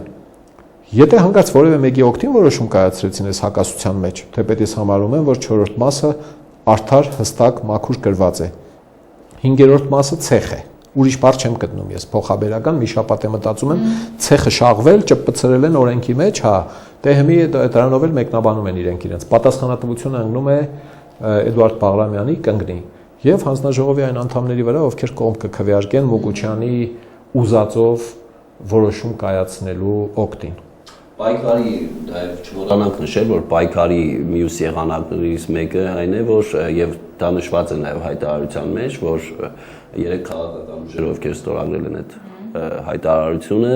S2: Եթե հանկարծ որևէ մեկի օգտին որոշում կայացրեցին այս հակասության մեջ, թեպետ ես համարում եմ, որ 4-րդ մասը արդար, հստակ, մաքուր գրված է։ 5-րդ մասը ցեխ է։ Ուրիշ բառ չեմ գտնում ես, փոխաբերական մի շաբաթ եմ մտածում եմ, ցեխը շաղվել, ճպցրել են օրենքի մեջ, հա, դե հիմի դրանով էլ մեկնաբանում են իրենց։ Պատասխանատվությունը ընկնում է Էդուարդ Բաղրամյանի կնգնի եւ հանձնաժողովի այն անդամների վրա, ովքեր կողմ կքվեարկեն Մոգուչյանի ուզածով որոշում կայացնելու օգտին։
S3: Պայքարի չմոռանանք նշել, որ պայքարի մյուս եղանակներից մեկը այն է, որ եւ դա նշված է նաեւ հայտարարության մեջ, որ 3 քաղաքական ուժեր, ովքեր ստորագրել են այդ հայտարարությունը,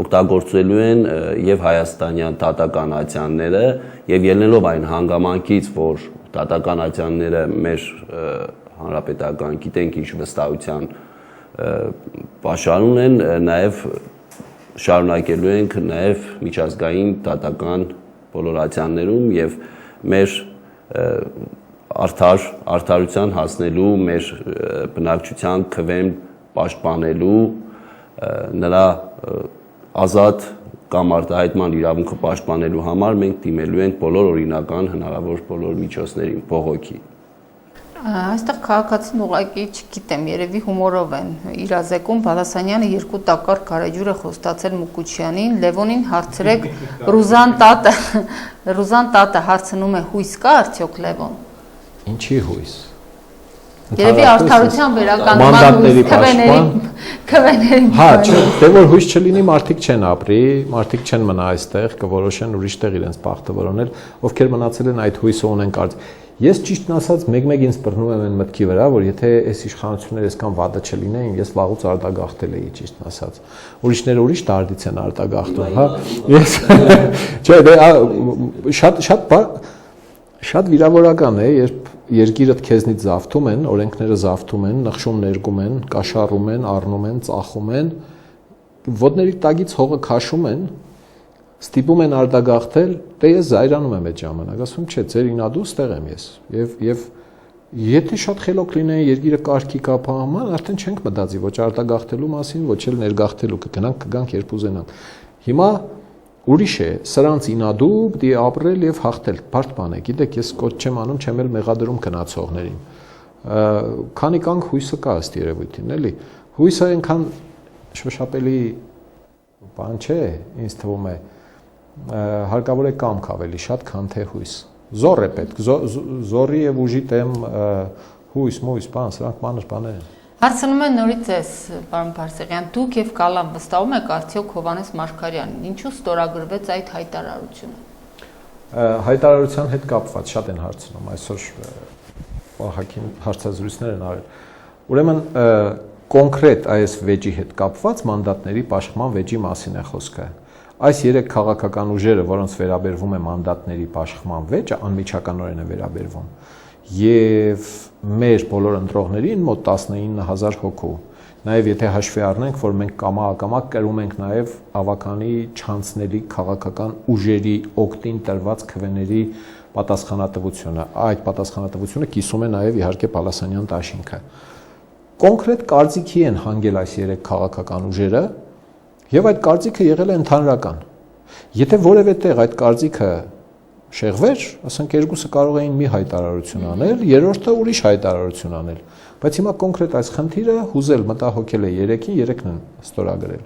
S3: օգտագործելու են եւ հայաստանյան դատական ատյանները եւ ելնելով այն հանգամանքից, որ դատական ատյանները մեր հանրապետական գիտենք ինչ վստահության պաշարում են, նաեւ շարունակելու ենք նաև միջազգային դատական բոլոր ատյաններում եւ մեր արդարության հասնելու, մեր բնակչության քվեն պաշտպանելու, նրա ազատ կամ արտահայտման իրավունքը պաշտպանելու համար մենք դիմելու ենք բոլոր օրինական հնարավոր բոլոր միջոցներին, բողոքի։
S1: Այստեղ քաղաքացին ուղղակի չգիտեմ, երևի հումորով են իրազեկում, Բալասանյանը 2 տակառ գարեջուր է խոստացել Մուկուչյանին, Լևոնին հարցրեք, Ռուզան տատը հարցնում է հույս կա արդյոք Լևոն։
S2: Ինչի հույս։
S1: Երևի արդարության վերականգնման քվեների։
S2: Հա, դե որ հույս չլինի, մարդիկ չեն ապրի, մարդիկ չեն մնա այստեղ, կորոշեն ուրիշ տեղ իրենց բախտը որոնել, ովքեր մնացել են այդ հույսը ունեն կարծ։ Ես ճիշտն ասած մեկ-մեկ ինձ բռնում եմ այն մտքի վրա, որ եթե այս իշխանությունները այսքան վատը չլինեին, ես վաղուց արտագաղթել էի, ճիշտն ասած։ Ուրիշները ուրիշ դարդից են արտագաղթում, հա։ Ես չէ, դե շատ վիրավորական է, երբ երկիրը քեզնից զավթում են, օրենքները զավթում են, նխշում ներգում են, կաշառում են, առնում են, ծախում են, ոտների տակից հողը քաշում են, ստիպում են արտագաղթել, դե ես զայրանում եմ այդ ժամանակ, ասում չէ, ձեր ինադու ստեղ եմ ես, եւ եթե շատ խելոք լինեին երկիրը կարգի կապա համար, արդեն չենք մտածի ոչ արտագաղթելու մասին, ոչ էլ ներգաղթելու, կգանք երբ ուզենանք։ Հիմա ուրիշ է, սրանց ինադու պիտի ապրել եւ հաղթել, բարդ բան է, գիտեք, ես կոչ չեմ անում, չեմ էլ մեղադրում գնացողներին։ Քանի կանք հույսը կա ըստ երևույթին, էլի։ Հույսը այնքան շոշափելի բան չէ, ինձ թվում է, հարկավոր է կամք ավելի շատ, քան թե հույս։ Զոռ է պետք, զոռի եւ ուժի դեմ հույս, բան, սրանք մանր բաներ են։
S1: Հարցնում են նորից ես, պարոն Բարսեղյան, դուք եւ Կալան վստահում եք արդյոք Հովհաննես Մարգարյանին, ինչու ստորագրվեց այդ հայտարարությունը։
S2: Հայտարարության հետ կապված շատ են հարցնում, այսօր ահագին հարցազրույցներ են արել։ Ուրեմն կոնկրետ այս վեճի հետ կապված մանդատների պաշտպանման վեճի մասին է խոսքը։ Այս 3 քաղաքական ուժերը, որոնց վերաբերվում է մանդատների պաշտպանման վեճը, անմիջականորեն է վերաբերվում։ Եվ մեր բոլոր ընտրողներին մոտ 19000 հոգու։ Նաև եթե հաշվի առնենք, որ մենք կամա-ակամա կրում ենք նաև ավականի չանցնելի քաղաքական ուժերի օգտին տրված քվեների պատասխանատվությունը, այդ պատասխանատվությունը կիսում է նաև իհարկե Պալասանյան դաշինքը։ Կոնկրետ կարծիքի են հանգել այս 3 քաղաքական ուժերը եւ այդ կարծիքը եղել է ընդհանրական։ Եթե որևէ տեղ այդ կարծիքը շեղվեր, ասենք երկուսը կարող էին մի հայտարարություն անել, երրորդը ուրիշ հայտարարություն անել, բայց հիմա կոնկրետ այս խնդիրը հուզել մտահոգել է 3-ին, 3-ն են ստորագրել։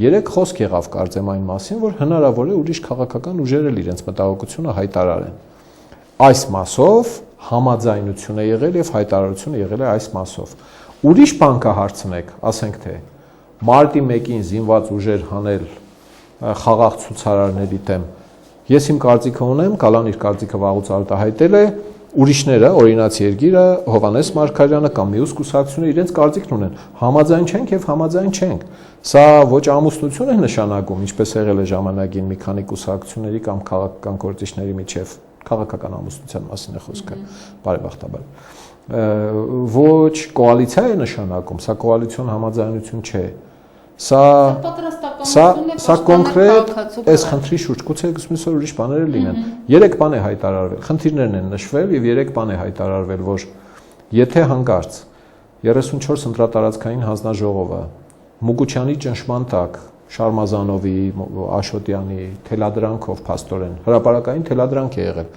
S2: 3 խոսք եղավ կարծեմ այն մասին, որ հնարավոր է ուրիշ քաղաքական ուժեր էլ իրենց մտահոգությունը հայտարարեն։ Այս մասով համաձայնություն է եղել եւ հայտարարությունը եղել է այս մասով։ Ուրիշ բան կհարցնեք, ասենք թե մարտի 1-ին զինված ուժեր հանել խաղաղ ցուցարարների դեմ։ Ես իմ կարծիքը ունեմ, Կալան իր կարծիքը վաղուց արտահայտել է, ուրիշները, օրինաց Երգիրը, Հովանես Մարգարյանը կամ մյուս կուսակցությունները իրենց կարծիքն ունեն։ Համաձայն չենք եւ համաձայն չենք։ Սա ոչ ամուսնություն է նշանակում, ինչպես եղել է ժամանակին մի քանի կուսակցությունների կամ քաղաքական գործիչների միջև քաղաքական ամուսնության մասին է խոսքը, բարեբախտաբար։ Ոչ կոալիցիա է նշանակում, սա կոալիցիոն համաձայնություն չէ։ Սա կոնկրետ այս խնդրի շուրջ գուցե գուցե ուրիշ բաներ լինեն։ 3 բան է հայտարարվել, խնդիրներն են նշվել եւ 3 բան է հայտարարվել, որ եթե հանկարծ 34 ընտրատարածքային հանձնաժողովը Մուկուչյանի ճնշման տակ Շարմազանովի, Աշոտյանի թելադրանքով փաստորեն հրապարակային թելադրանք է եղել։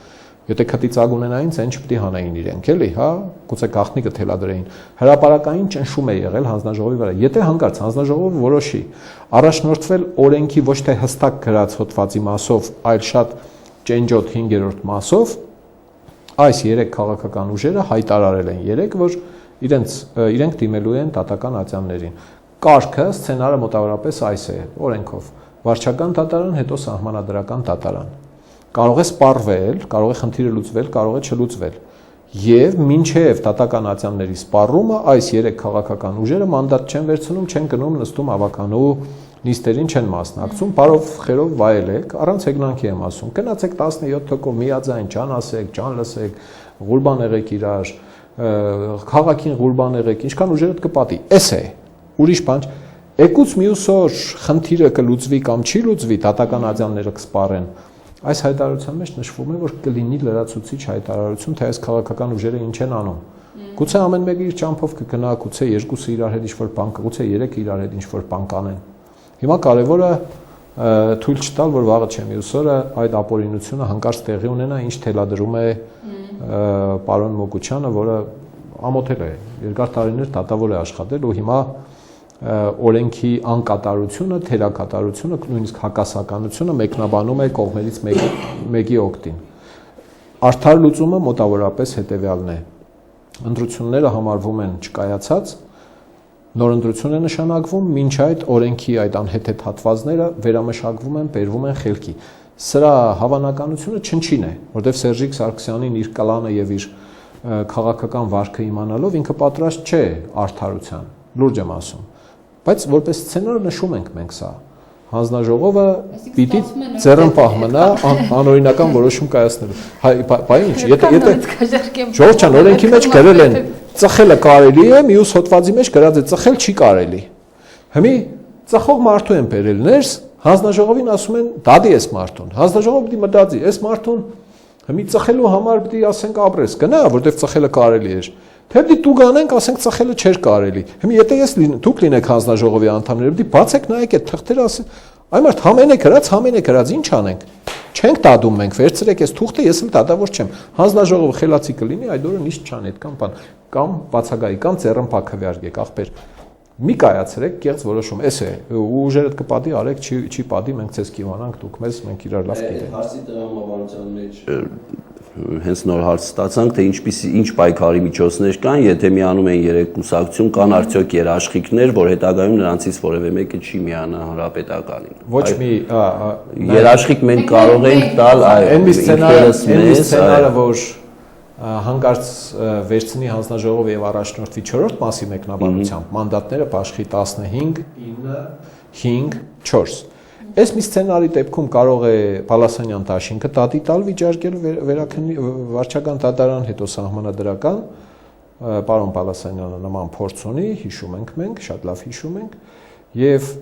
S2: Եթե քտիցակ ունենային, ցեն չպետք է հանային իրենք, էլի, հա, գուցե գաղտնիքը թելադրեին։ Հրապարակային ճնշում է եղել հանձնաժողովի վրա։ Եթե հանկարծ հանձնաժողովը որոշի առաջնորդվել օրենքի ոչ թե հստակ գրած հոդվածի մասով, այլ շատ ճենջոտ 5-րդ մասով, այս 3 քաղաքական ուժերը հայտարարել են 3, որ իրենք դիմելու են դատական ատյաններին։ Կարգը, սցենարը մոտավորապես այս է, օրենքով։ Վարչական դատարան, հետո սահմանադրական դատարան։ Կարող է սպառվել, կարող է խնդիրը լուծվել, կարող է չլուծվել։ Եվ մինչև դատական ատյանների սպառումը այս 3 քաղաքական ուժերը մանդատ չեն վերցնում, չեն գնում նստում ավականու նիստերին չեն մասնակցում, բարով խերով վայելեք, առանց հեգնանքի եմ ասում։ Գնացեք 17%, միաձայն ջան ասեք, ջան լսեք, ղուրբան եղեք իրար, քաղաքին ղուրբան եղեք, ինչքան ուժերդ կպատի։ Էս է։ Ուրիշ բան եկուց մյուս օր խնդիրը կլուծվի կամ չի լուծվի, դատական ատյանները կսպառեն։ Այս հայտարարության մեջ նշվում է, որ կլինի լրացուցիչ հայտարարություն, թե այս քաղաքական ուժերը ինչ են անում։ Գուցե ամեն մեկը իր ճամփով կգնա, գուցե երկուսը իրար հետ ինչ-որ բան, գուցե 3-ը իրար հետ ինչ-որ բան կանեն։ Հիմա կարևորը թույլ չտալ, որ վաղը չէ մյուս օրը այդ ապօրինությունը հանկարծ տեղի ունենա, ինչ թելադրում է պարոն Մուկուչյանը, որը ամոթել է, երկար տարիներ դատավոր է աշխատել ու հիմա օրենքի անկատարությունը, թերակատարությունը, նույնիսկ հակասականությունը մեկնաբանում է կողմերից մեկի օգտին։ Արդար լուծումը մոտավորապես հետևյալն է։ Ընտրությունները համարվում են չկայացած, նոր ընտրություն է նշանակվում, մինչ այդ օրենքի այդ անհեթեթ հատվածները վերամշակվում են, բերվում են խելքի։ Սրա հավանականությունը չնչին է, որտեղ Սերժիկ Սարգսյանին իր կլանը եւ իր քաղաքական վարքը իմանալով ինքը պատրաստ չէ արդարության, լուրջ եմ ասում։ Բայց որպես սցենար նշում ենք մենք սա։ Հանձնաժողովը պիտի ձեռնպահ մնա անօրինական որոշում կայացնելու։ Բայ ինչ, եթե Ժողովուրդ ջան, օրենքի մեջ գրել են ծխելը կարելի է, մյուս հոդվածի մեջ գրած է ծխել չի կարելի։ Հիմի ծխող մարդու են բերել ներս, հանձնաժողովին ասում են դադի էս մարդուն։ Հանձնաժողովը պիտի մտածի, էս մարդուն հիմի ծխելու համար պիտի ասենք ապրես, գնա, որտեղ ծխելը կարելի էր։ Թե պիտի դու գանենք, ասենք ծխելը չէր կարելի։ Հիմա եթե դուք լինեք հանձնաժողովի անդամները, պիտի բացեք նայեք այդ թղթերը, ասեք, այ մարդ համեն է գրած, ինչ անենք։ Չենք դադում մենք, վերցրեք այս թուղթը, ես էլ դատավոր չեմ։ Հանձնաժողովը խելացի կլինի, այդ օրը նիստ չան այդքան բան, կամ բացակայի, կամ ձեռնպահ քվեարկեք, ախպեր։ Մի կայացրեք կեղծ որոշում, էս է, ուժերդ կպատի, արեք, չի պատի, մենք ցես կիմանանք, դուք մեզ, մենք իրար լավ գիտենք։
S3: Հարցի տրամաբանության մեջ հենց նոր հարց ստացանք, թե ինչ պայքարի միջոցներ կան, եթե միանում են 3 կուսակցություն, կան արդյոք երաշխիքներ, որ հետագայում նրանցից որևէ մեկը չի միանա հանրապետականին։
S2: Ոչ մի
S3: երաշխիք մենք կարող ենք տալ, այո,
S2: այն մի սցենարը, որ հանկարծ վերցնի հանձնաժողովը եւ առաջնորդվի 4-րդ մասի մեկնաբանությամբ մանդատները բաշխի 15, 9, 5, 4։ Այս մի սցենարի դեպքում կարող է Պալասանյան դաշինքը դատի տալ վիճարկել վերաքննի վարչական դատարան, հետո սահմանադրական, պարոն Պալասանյանը նման փորձ ունի, հիշում ենք մենք, շատ լավ հիշում ենք, եւ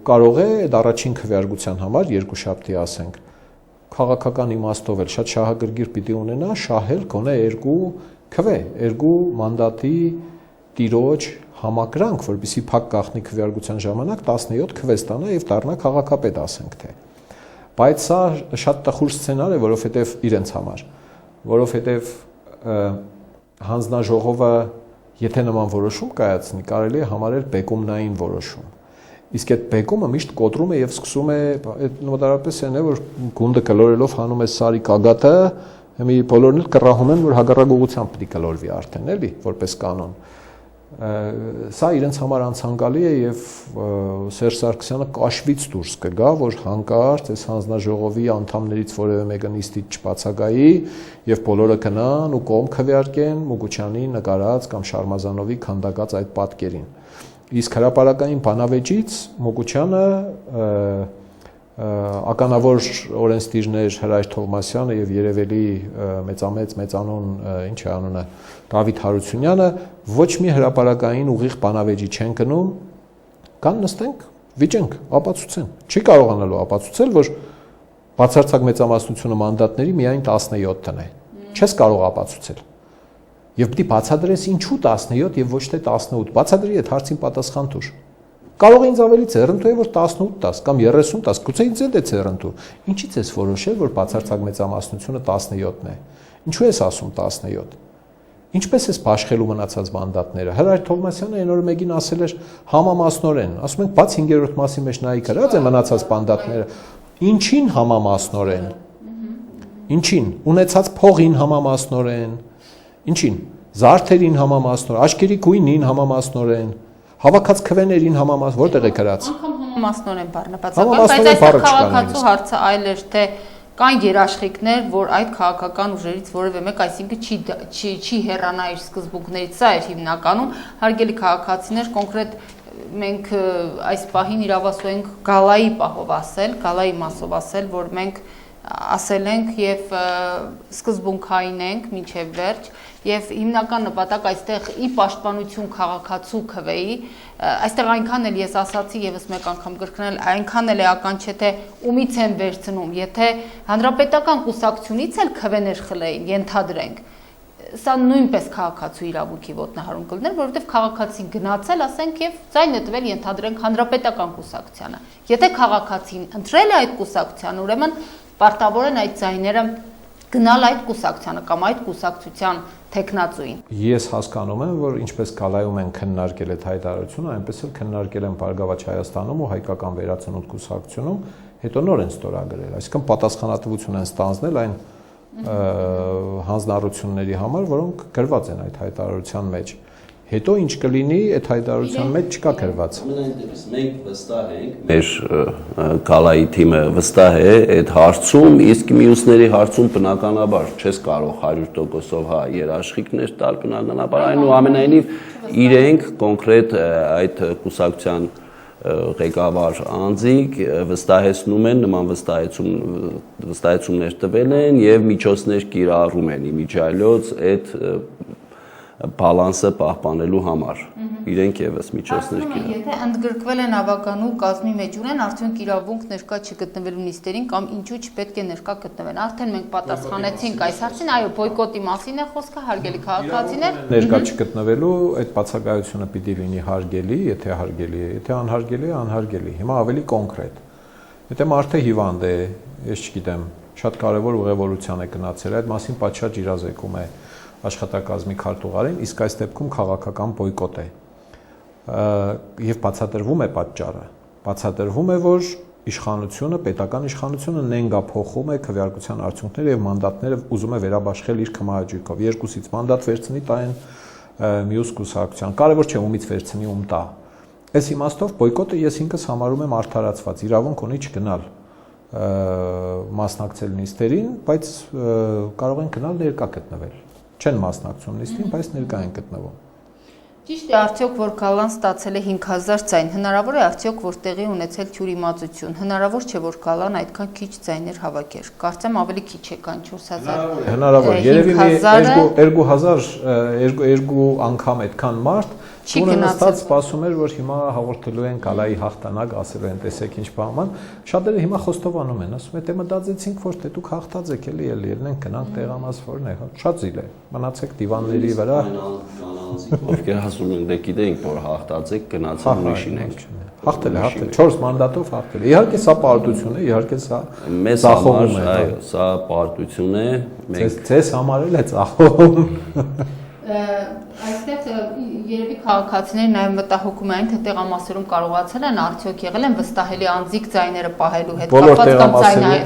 S2: կարող է այդ առաջին քվեարկության համար երկուշաբթի ասենք քաղաքական իմաստով էլ շատ շահագրգիռ պիտի ունենա շահել գոնե 2 քվե, 2 մանդատի տիրոջ համակրանք, որպեսզի փակ գաղտնի քվեարկության ժամանակ 17 քվե ստանա եւ դառնա քաղաքապետ, ասենք թե։ Բայց սա շատ տխուր սցենար է, որովհետեւ իրենց համար, որովհետեւ հանձնաժողովը եթե նման որոշում կայացնի, կարելի է համարել բեկումնային որոշում։ Իսկ այդ բեկումը միշտ կոտրում է եւ սկսում է այդ նոտարապես այն է, որ գունդը կլորելով հանում է սարի կագաթը, մի բոլորն էլ կռահում են, որ հակառակ ուղղությամբ պետք է կլորվի արդեն, էլի, որպես կանոն։ Սա իրենց համար անցանկալի է եւ Սերժ Սարգսյանը կաշվից դուրս կգա, որ հանկարծ այս հանձնաժողովի անդամներից որևէ մեկը նիստից չբացակայի եւ բոլորը գնան ու կողմ քվեարկեն Մուկուչյանի նկարած կամ Շարմազանովի քանդակած այդ պատկերին։ Իսկ հրապարակային բանավեճից Մուկուչյանը ականավոր օրենսդիրներ Հրայր Թովմասյանը եւ երևելի մեծանուն ինչ է անունը Դավիթ Հարությունյանը ոչ մի հրապարակային ուղիղ բանավեճի չեն գնում, կան նստենք, վիճենք, ապացուցեն։ Չի կարողանալու ապացուցել, որ բացարձակ մեծամասնությունը մանդատների միայն 17-ն է։ Չես կարող ապացուցել։ Եվ պիտի բացատրես ինչու 17 եւ ոչ թե 18, բացատրի այդ հարցին պատասխան տուր։ Կարող է ինձ ավելի ցերնդու է որ 18 տաս կամ 30 տաս, գուցե ինձ էլ է ցերնդու։ Ինչից ես որոշել, որ բացարձակ մեծամասնությունը 17-ն է։ Ինչու ես ասում 17։ Ինչպես ես բաշխելու մնացած մանդատները։ Հրայր Թովմասյանը այն օրը մեկին ասել էր համամասնորեն, ասում ենք բաց 5-րդ մասի մեջ նայի գրած է մնացած մանդատները։ Ինչին համամասնորեն։ Ինչին ունեցած փողին համամասնորեն։ Ինչին զարդերին համամասնորեն, աչքերի գույնին համամասնորեն, հավաքած քվեներին համամասնորեն, որտեղ է գրած։
S1: Անկամ համամասնորեն բառը բացակայում, բայց այստեղ քաղաքացու հարցը այլ էր, թե կան երաշխիքներ, որ այդ քաղաքական ուժերից որևէ մեկ, այսինքն չի հեռանա իր սկզբունքներից, սա էր հիմնականում, հարգելի քաղաքացիներ, կոնկրետ մենք այս պահին իրավասու ենք գալայի պահով ասել, գալայի մասով ասել, որ մենք ասել ենք եւ սկզբունքային ենք մինչեւ վերջ եւ հիմնական նպատակ այստեղ ի պաշտպանություն քաղաքացու քվեի այստեղ այնքան էլ ես ասացի եւս մեկ անգամ կրկնել այնքան էլ էական չէ թե ումից են վերցնում եթե հանրապետական կուսակցությունից էլ քվեներ խլեին ենթադրենք սա նույնպես քաղաքացու իրավունքի ոտնահարում կլներ որովհետեւ քաղաքացին գնացել ասենք եւ ձայնը տվել ենթադրենք հանրապետական կուսակցությանը եթե քաղաքացին ընտրել է այդ կուսակցությանը ուրեմն պարտավոր են այդ ձայները գնալ այդ կուսակցությանը կամ այդ կուսակցության տեխնացուին։ Ես
S2: հասկանում եմ, որ ինչպես Գալայում են քննարկել այդ հայտարարությունը, այնպես էլ քննարկել են Բարգավաճ Հայաստանում ու Հայկական Վերածնունդ կուսակցությունում, հետո նոր են ստորագրել, այսինքն պատասխանատվություն են ստանձնել այն հանձնառությունների համար, որոնք գրված են այդ հայտարարության մեջ։ Հետո ինչ կլինի, այդ հայտարարության մեջ չկա գրված։
S3: Ամենայնտեղից մենք վստահ ենք, մեր Գալայի թիմը վստահ է այդ հարցում, իսկ մյուսների հարցում բնականաբար չես կարող 100%-ով հա երաշխիքներ տալ բնականաբար, այնուամենայնիվ իրենք կոնկրետ այդ կուսակցության ղեկավար անձիկ վստահեցնում են, նման վստահեցումներ տվել են եւ միջոցներ կիրառում են իմիջիայլոց այդ բալանսը պահպանելու համար։ Իրենք եւս միջոցներ կիրառում։
S1: Եթե ընդգրկվել են ավականու կազմի մեջ ունեն, արդյոք իրավունք ներկա չգտնվելու նիստերին կամ ինչու չպետք է ներկա գտնվեն։ Արդեն մենք պատասխանեցինք այս հարցին, այո, բոյկոտի մասին է խոսքը, հարգելի քաղաքացիներ։
S2: Ներկա չգտնվելու այդ բացակայությունը պիտի լինի հարգելի, եթե հարգելի է, եթե անհարգելի է, անհարգելի։ Հիմա ավելի կոնկրետ։ Եթե մարդը հիվանդ է, ես չգիտեմ, շատ կարևոր ուղևորության է գնացել, այդ մասին պատշաճ իրազեկում է աշխատակազմի քարտուղարին, իսկ այս դեպքում քաղաքական բոյկոտ է։ Եվ բացատրվում է պատճառը։ Բացատրվում է, որ իշխանությունը, պետական իշխանությունը նենգափոխում է քվեարկության արդյունքները եւ մանդատները ուզում է վերաբաշխել իր կմահաճույքով։ Երկուսից մանդատ վերցնի տային մյուս կուսակցության։ Կարևոր չէ ումից վերցնի ում տա։ Այս իմաստով բոյկոտը ես ինքս համարում եմ արդարացված, իրավունք ունի չգնալ մասնակցել նիստերին, բայց կարող են գնալ ներկա գտնվել։ Չեն մասնակցում նիստին, բայց ներկա են գտնվում։
S1: Ճիշտ է, արդյոք որ Գալլան ստացել է 5000 ձայն, հնարավոր է արդյոք որ տեղի ունեցել թյուրիմացություն, հնարավոր չէ որ Գալլան այդքան քիչ ձայներ հավաքեր, կարծեմ ավելի քիչ է կան 4000։
S2: Հնարավոր, երևի մի 2 անգամ այդքան մարդ Տունը նստած սպասում էր, որ հիմա հաղորդելու են Գալայի հաղթանակ, ասելու են տեսեք ինչ բան, շատերը հիմա խոստովանում են, ասում են, դե մտածեցինք, որ դե դուք հաղթած եք էլի ելնենք գնանք տեղամասվորն է, շատ զիլ է, մնացեք դիվանների վրա։
S3: Ովքեր ասում են, դե գիտենք, որ հաղթած եք, գնացեք ուրիշին ենք։
S2: Հաղթել է, 4 մանդատով հաղթել է։ Իհարկե սա պարտություն է, իհարկե սա ծախողում է։
S3: Այո, սա պարտություն է։
S2: Ձեզ համար էլ է ծախողում։
S1: Այստեղ երևի քաղաքացիները նաև մտահոգում են, թե տեղամասերում կարողացել են արդյոք եղել են վստահելի անձիկ ձայները պահելու հետ կապված կամ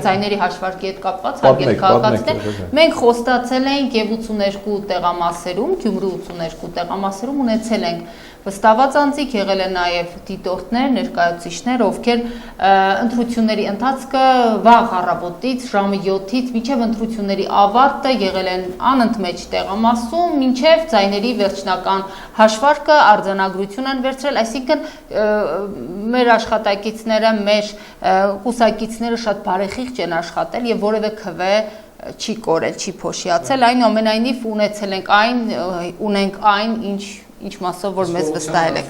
S1: ձայների հաշվարկի հետ կապված հարգելի քաղաքացիներ։ Մենք խոստացել ենք եւ 82 տեղամասերում, Գյումրու 82 տեղամասերում ունեցել ենք վստահված անձիկ, եղել են նաև դիտորդներ, ներկայացուցիչներ, ովքեր ընտրությունների ընթացքը վաղ առավոտից ժամը 7-ից մինչև ընտրությունների ավարտը եղել են անընդմեջ տեղամասում, մինչև ձայների վերջնական հաշվարկը արձանագրություն են վերցրել, այսինքն մեր աշխատակիցները, մեր կուսակիցները շատ բարեխիղճ են աշխատել եւ որևէ քվե չի կորել, չի փոշիացել, այնուամենայնիվ ունենք այն, ինչ մասով որ մեզ վստահել եք։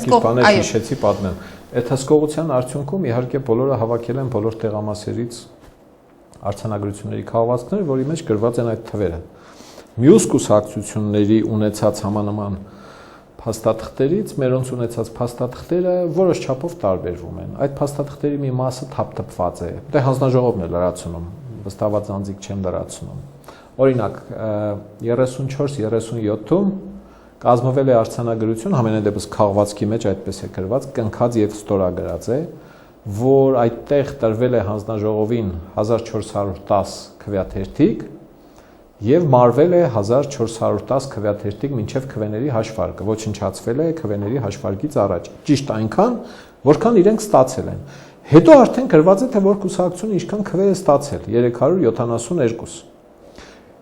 S2: Բաներ հիշեցի պատմեմ։ Այդ հսկողության արդյունքում իհարկե բոլորը հավաքել են բոլոր տեղամասերից արձանագրությունների քաղաքացիներ, որի մեջ գրված են այդ թվերը։ Մյուս կուսակցությունների ունեցած համանման փաստաթղթերից մերոնց ունեցած փաստաթղթերը որոշ չափով տարբերվում են։ Այդ փաստաթղթերի մի մասը թափթփված է։ Դե հանձնաժողովն է լրացնում, վստահված անձիկ չեն լրացնում։ Օրինակ 34-37-ում կազմվել է արձանագրություն, համենայնդեպս քաղվածքի մեջ այդպես է գրված, կնքած եւ ստորագրած է, որ այդտեղ տրվել է հանձնաժողովին 1410 քվեաթերթիկ եւ մարվել է 1410 քվեաթերթիկ մինչեւ քվեների հաշվարկը, ոչնչացվել է քվեների հաշվարկից առաջ։ Ճիշտ այնքան, որքան իրենք ստացել են։ Հետո արդեն գրված է, թե որ կուսակցությունը ինչքան քվե է ստացել՝ 372։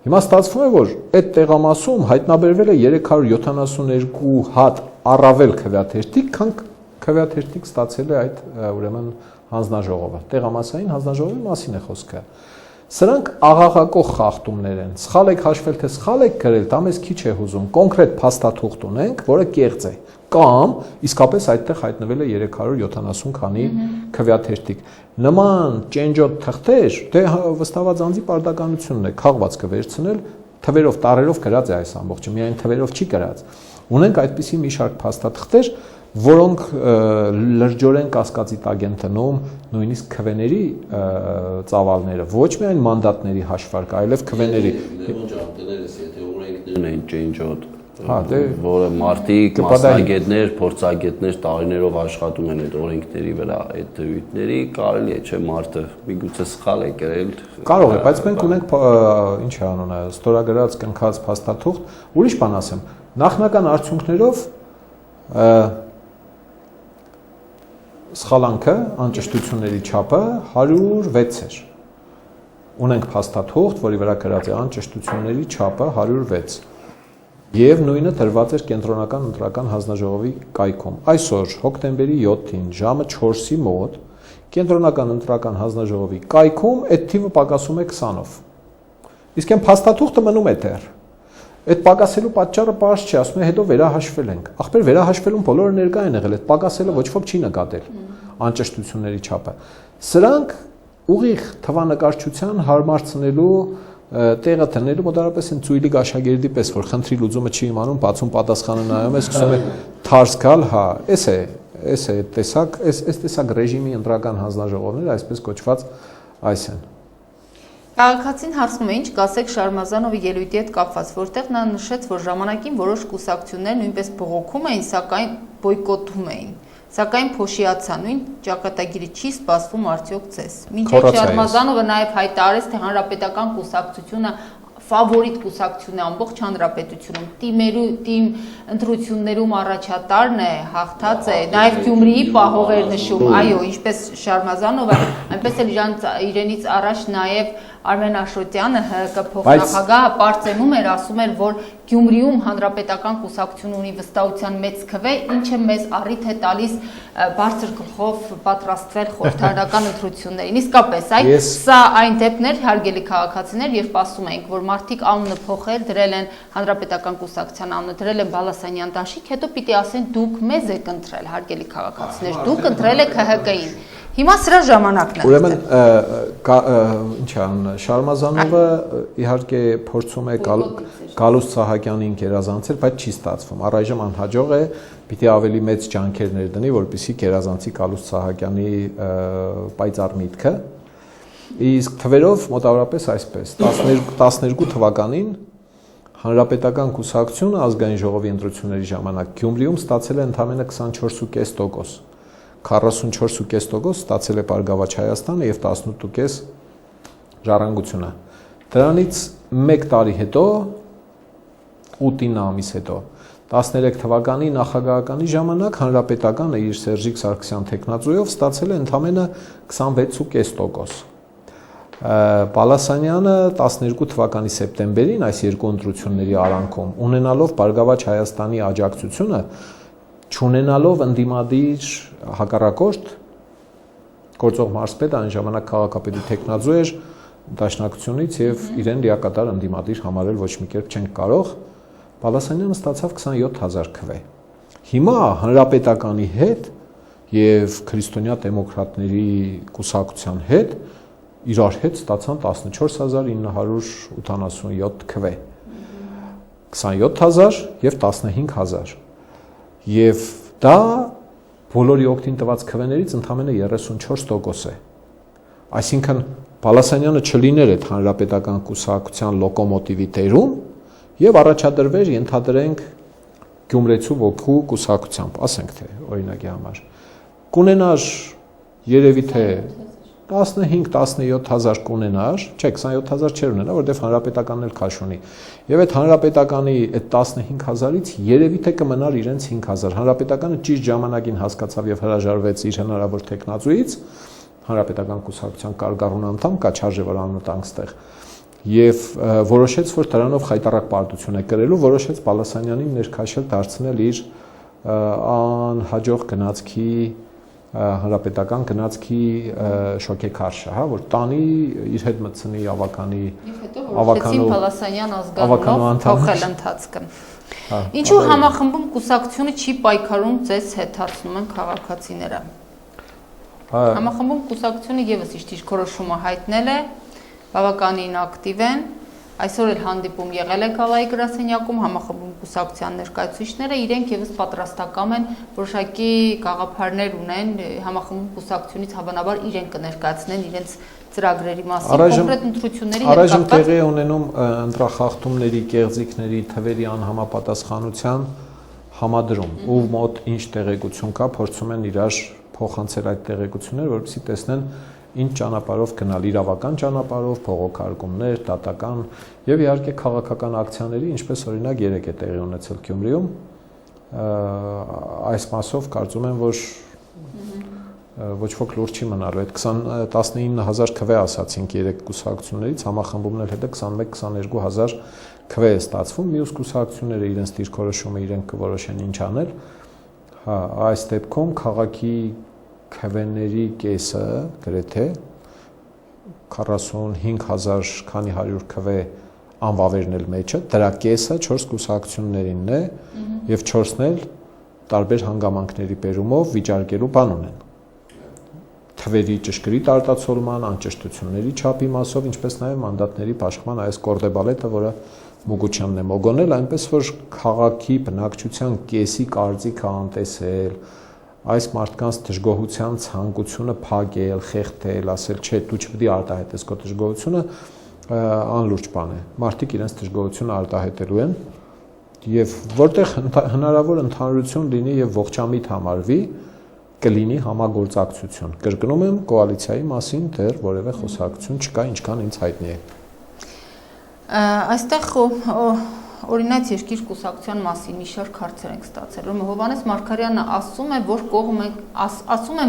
S2: Հիմա ստացվում է, որ այդ տեղամասում հայտնաբերվել է 372 հատ առավել քվեաթերթիկ, քան քվեաթերթիկ ստացել է այդ ուրեմն հանձնաժողովը։ Տեղամասային հանձնաժողովի մասին է խոսքը։ Սրանք աղաղակող խախտումներ են։ Սխալ եք հաշվել, թե սխալ եք գրել, դա մեզ քիչ է հուզում։ Կոնկրետ փաստաթուղթ ունենք, որը կեղծ է։ Կամ իսկապես այդտեղ հայտնվել է 370 քանի քվեաթերթիկ։ Նման ճենջոտ թղթեր, դե վստահված անձի պարտականությունն է քաղվածքը վերցնել, թվերով, տարերով գրած է այս ամբողջը, միայն թվերով չի գրած։ Ունենք այդպիսի մի շարք փաստաթղթեր, որոնք լրջորեն կասկածի տակ են դնում նույնիսկ քվեների ծավալները, ոչ միայն մանդատների հաշվարկը, այլև քվեների։
S3: Լևոն ջան, դերես, եթե օրենքներն են ճենջոտ,
S2: դե
S3: որը մարդիկ, մասնագետներ, փորձագետներ տարիներով աշխատում են այդ օրենքների վրա, այդ դրույթների, կարելի է, չէ, մարդը միգուցե սխալ է գրել։
S2: Կարող է, բայց մենք ունենք ինչ է անունը, ստորագրած կնքած փաստաթուղթ, ուրիշ բան ասեմ, նախնական արդյունքներով սխալանքը, անճշտությունների չափը 106 էր։ Ունենք փաստաթուղթ, որի վրա գրած է անճշտությունների չափը 106։ Եվ նույնը տրված էր կենտրոնական ընտրական հանձնաժողովի կայքում։ Այսօր հոկտեմբերի 7-ին ժամը 4-ի մոտ կենտրոնական ընտրական հանձնաժողովի կայքում այդ թիվը պակասում է 20-ով։ Իսկ այն փաստաթուղթը մնում է դեռ։ Այդ պակասելու պատճառը պարզ չի, ասում է հետո վերահաշվել ենք։ Ախպեր վերահաշվելուն բոլորը ներկա են եղել, այդ պակասելը ոչ ոք չի նկատել անճշտությունների չափը։ Սրանք ուղիղ թվանկարչության հարմարցնելու տեղը տնելու մոտարապես են ծույլիկ աշակերտի պես, որ խնդրի լուծումը չի իմանում, բացում պատասխանը նայում է, սկսում է թարս գալ, հա, էս է տեսակ ռեժիմի ընտրական հանձնաժողովները, այսպես կոչված այս են։
S1: Քաղաքացին հարցնում է, ինչ կասեք Շարմազանովի ելույթի հետ կապված, որտեղ նա նշեց, որ ժամանակին որոշ կուսակցություններ նույնպես բողոքում էին, սակայն բոյկոտում էին։ Սակայն փոշիացա, նույն ճակատագիրը չի սպասվում արդյոք ձեզ։ Մինչև Շարմազանովը նաև հայտարարեց, թե հանրապետական կուսակցությունը ֆավորիտ կուսակցությունն է ամբողջ հանրապետությունում, թիմ ընտրություններում առաջատարն է, հաղթած է, նաև Գյումրիի պահող էր նշում, այո, ինչպես Շարմազանովը, այնպես էլ իրենից առաջ նաև Արմեն Աշոտյանը ՀՀԿ փոխնախագահը պարծենում էր, ասում էր, որ Գյումրիում հանրապետական կուսակցությունը ունի վստահության մեծ քվե, ինչը մեզ առիթ է տալիս բարձր գլխով պատրաստվել խորհրդարանական ընտրություններին։ Իսկապես, սա այն դեպքն էր, հարգելի քաղաքացիներ, երբ ասում ենք, որ մարդիկ անունը փոխել, դրել են հանրապետական կուսակցության անունը, դրել են Բալասանյան տաշիկ, հետո պիտի ասեն դուք մեզ եք ընտրել, հարգելի քաղաքացիներ, դուք ընտրել եք ՀՀԿ-ին։ Հիմա սրա ժամանակն է։
S2: Ուրեմն Շարմազանովը իհարկե փորձում է Գալուստ Սահակյանին գերազանցել, բայց չի ստացվում։ Առայժմ անհաջող է, պիտի ավելի մեծ ջանքեր ներդնի, որպեսզի գերազանցի Գալուստ Սահակյանի պայծառ միտքը։ Իսկ թվերով մոտավորապես այսպես 12 թվականին Հանրապետական կուսակցությունը ազգային ժողովի ընտրությունների ժամանակ Գյումրիում ստացել է ընդամենը 24.5%։ 44.5% ստացել է Բարգավաճ Հայաստանը եւ 18.5% Ժառանգությունը։ Դրանից 1 տարի հետո 8-9 ամիս հետո 13 թվականի նախագահականի ժամանակ հանրապետականը իր Սերժիկ Սարգսյան տեխնացուով ստացել է ընդամենը 26.5%։ Բալասանյանը 12 թվականի սեպտեմբերին այս երկու ընտրությունների արանքում ունենալով Բարգավաճ Հայաստանի աջակցությունը, չունենալով ընդդիմադիր հակառակորդ գործող մարզպետ այն ժամանակ քաղաքապետի տեխնացու էր դաշնակցությունից եւ իրեն լիակատար ընդդիմադիր համարել ոչ մի կերպ չենք կարող, Բալասանյանը ստացավ 27000 քվե։ Հիմա հանրապետականի հետ եւ քրիստոնյա դեմոկրատների կուսակցության հետ իրար հետ ստացան 14987 քվե։ 27000 եւ 15000։ Եվ դա բոլորի օգտին տված քվեներից ընդամենը 34% է։ Այսինքն Բալասանյանը չլիներ այդ հանրապետական կուսակցության լոկոմոտիվի տերում եւ առաջադրվեր ենթադրենք Գյումրեցու ոգու կուսակցությամբ, ասենք թե օրինակի համար կունենար երևի թե 15-17000 կունենար, չէ, 27000 չէր ունենա, որովհետև հանրապետականն էլ քաշ ունի։ Եվ այդ հանրապետականի այդ 15000-ից երևի թե կմնար իրենց 5000։ Հանրապետականը ճիշտ ժամանակին հասկացավ եւ հրաժարվեց իր հնարավոր տեխնացուից, հանրապետական կուսակցության կարգառուն անդամ կա չարժե որ անունը տանք ստեղ։ Եվ որոշեց, որ դրանով խայտարակ պարտություն է կրելու, որոշեց Բալասանյանին ներքաշել դարձնել իր անհաջող գնացքի հանրապետական գնացքի շոկեքարշը, հա, որ տանի իր հետ մտցնի ավականի
S1: Բալասանյան ազգանունով փոխել ընթացքը։ Ինչու համախմբում կուսակցությունը չի պայքարում ձեզ հետ, հարցնում են քաղաքացիները։ Համախմբում կուսակցությունը եւս իր դիրքորոշումը հայտնել է, բավականին ակտիվ են, այսօր էլ հանդիպում եղել է Գալայի գրասենյակում, համախմբում կուսակցության ներկայացուցիչները, իրենք եւս պատրաստական են, որոշակի գաղափարներ ունեն, համախմբում կուսակցությունից հավանաբար իրենք կներկայացնեն իրենց ծրագրերի մասին, կոնկրետ ընտրությունների հետ կապված։
S2: Առայժմ տեղի է ունենում ընտրախախտումների, կեղծիքների, թվերի անհամապատասխանության համադրում, ով մոտ ինչ տեղեկություն կա, փորձում են իրար փոխանցել այդ տեղեկությունները, որպեսզի տեսնեն ինչ ճանապարհով գնալ, իրավական ճանապարհով, փողոքարկումներ, դատական եւ իհարկե քաղաքական ակցիաների, ինչպես օրինակ երեք է տեղի ունեցել Գյումրիում, այս մասով կարծում եմ, որ ոչ ոք լուր չի մնալու։ Այդ 19000 քվե ասացինք երեք կուսակցություններից, համախմբումն էլ հետո 21-22000 քվե է ստացվում, մյուս կուսակցությունները իրենց դիրքորոշումը իրենք կորոշեն ինչ անել։ Հա, այս դեպքում քաղաքի քվեների կեսը գրեթե 45000 քանի 100 քվե անվավերն էլ մեջը, դրա կեսը 4 կուսակցություններինն է եւ 4-ն էլ տարբեր հանգամանքների բերումով վիճարկելու բան ունեն։ Թվերի ճշգրիտ արտացոլման, անճշտությունների չափի մասով, ինչպես նաեւ մանդատների պաշտպան այս կորդեբալետը, որը Մուգուչյանն է մոգոնել, այնպես որ քաղաքի բնակչության կեսի կարծիքը անտեսել, այս մարդկանց դժգոհության ցանկությունը փակել, խեղդել, ասել, չէ, դու չպետք է արտահայտես քո դժգոհությունը, անլուրջ բան է։ Մարդիկ իրենց դժգոհությունը արտահայտելու են եւ որտեղ հնարավոր ընդհանրություն լինի եւ ողջամիտ համարվի, կլինի համագործակցություն։ Կրկնում եմ, կոալիցիայի մասին դեռ որևէ խոսակցություն չկա, ինչքան ինձ հայտնի է։
S1: Այստեղ օրինաց երկիր կուսակցության մասին մի շարք հարցեր ենք ստացել, որ Հովհաննես Մարգարյանը ասում են,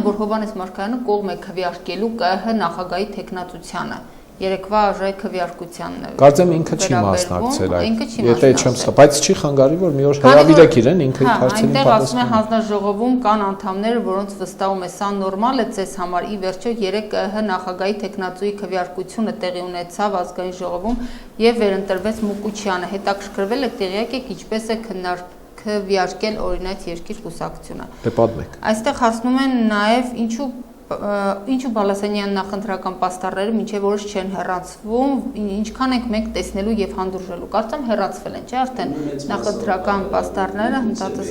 S1: որ Հովհաննես Մարգարյանը կողմ է քվեարկելու ԿԸՀ նախագահի տեխնացությանը։ Երեկվա արժե քվեարկությանն է։
S2: Կարծեմ ինքը չի մասնակցել այդ։ Եթե չեմ սա, բայց չի խանգարի, որ մի օր հրավիրեք իրեն, ինքը հարցերին
S1: պատասխան։ Այնտեղ ասում է հանձնաժողովում կան անդամներ, որոնց վստահում է սա նորմալ է ձեզ համար։ Ի վերջո 3 ԿԸՀ նախագահի տեխնացուի քվեարկությունը տեղի ունեցավ ազգային ժողովում եւ վերընտրվեց Մուկուչյանը։ Հետաքրքրվել եք տեղյակ եք ինչպես է քվեարկել օրինաց երկիր կուսակցությունը։
S2: Դե պատմեք։
S1: Այստեղ հասնում են նաեւ ինչու Բալասանյան նախընտրական պաստառները մինչև օրս չեն հեռացվում, ինչքան ենք մենք տեսնելու եւ հանդուրժելու։ Կարծեմ հեռացվել են, չէ՞ արդեն նախընտրական պաստառները հնդածս։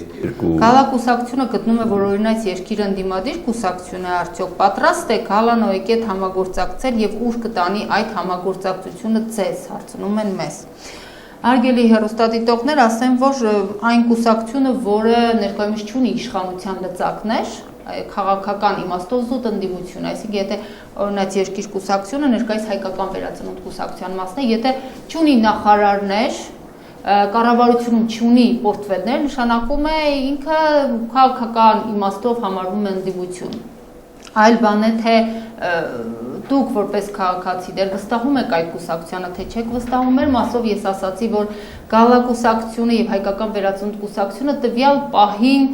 S1: Գալակուսակցությունը գտնում է, որ օրինաց երկիրը ընդդիմադիր կուսակցություն է, արդյոք պատրաստ է Գալանոյի հետ համագործակցել եւ ուր կտանի այդ համագործակցությունը ձեզ, հարցնում են մեզ։ Արգելի հեռուստադիտողներ, ասեմ, որ այն կուսակցությունը, որը ներկայումս չունի իշխանության լծակներ, քաղաքական իմաստով զուտ ընդդիմություն, այսինքն եթե օրինաց երկիր կուսակցությունը ներկայիս հայկական վերածնունդ կուսակցության մասն է, եթե չունի նախարարներ, կառավարությունում չունի պորտֆելներ, նշանակում է ինքը քաղաքական իմաստով համարվում է ընդդիմություն։ Այլ բան է, թե դուք որպես քաղաքացիներ վստահում եք այդ կուսակցությանը, թե չեք վստահում, մեր մասով ես ասացի, որ Գալակուսակցությունը եւ հայկական վերածնունդ կուսակցությունը տվյալ պահին,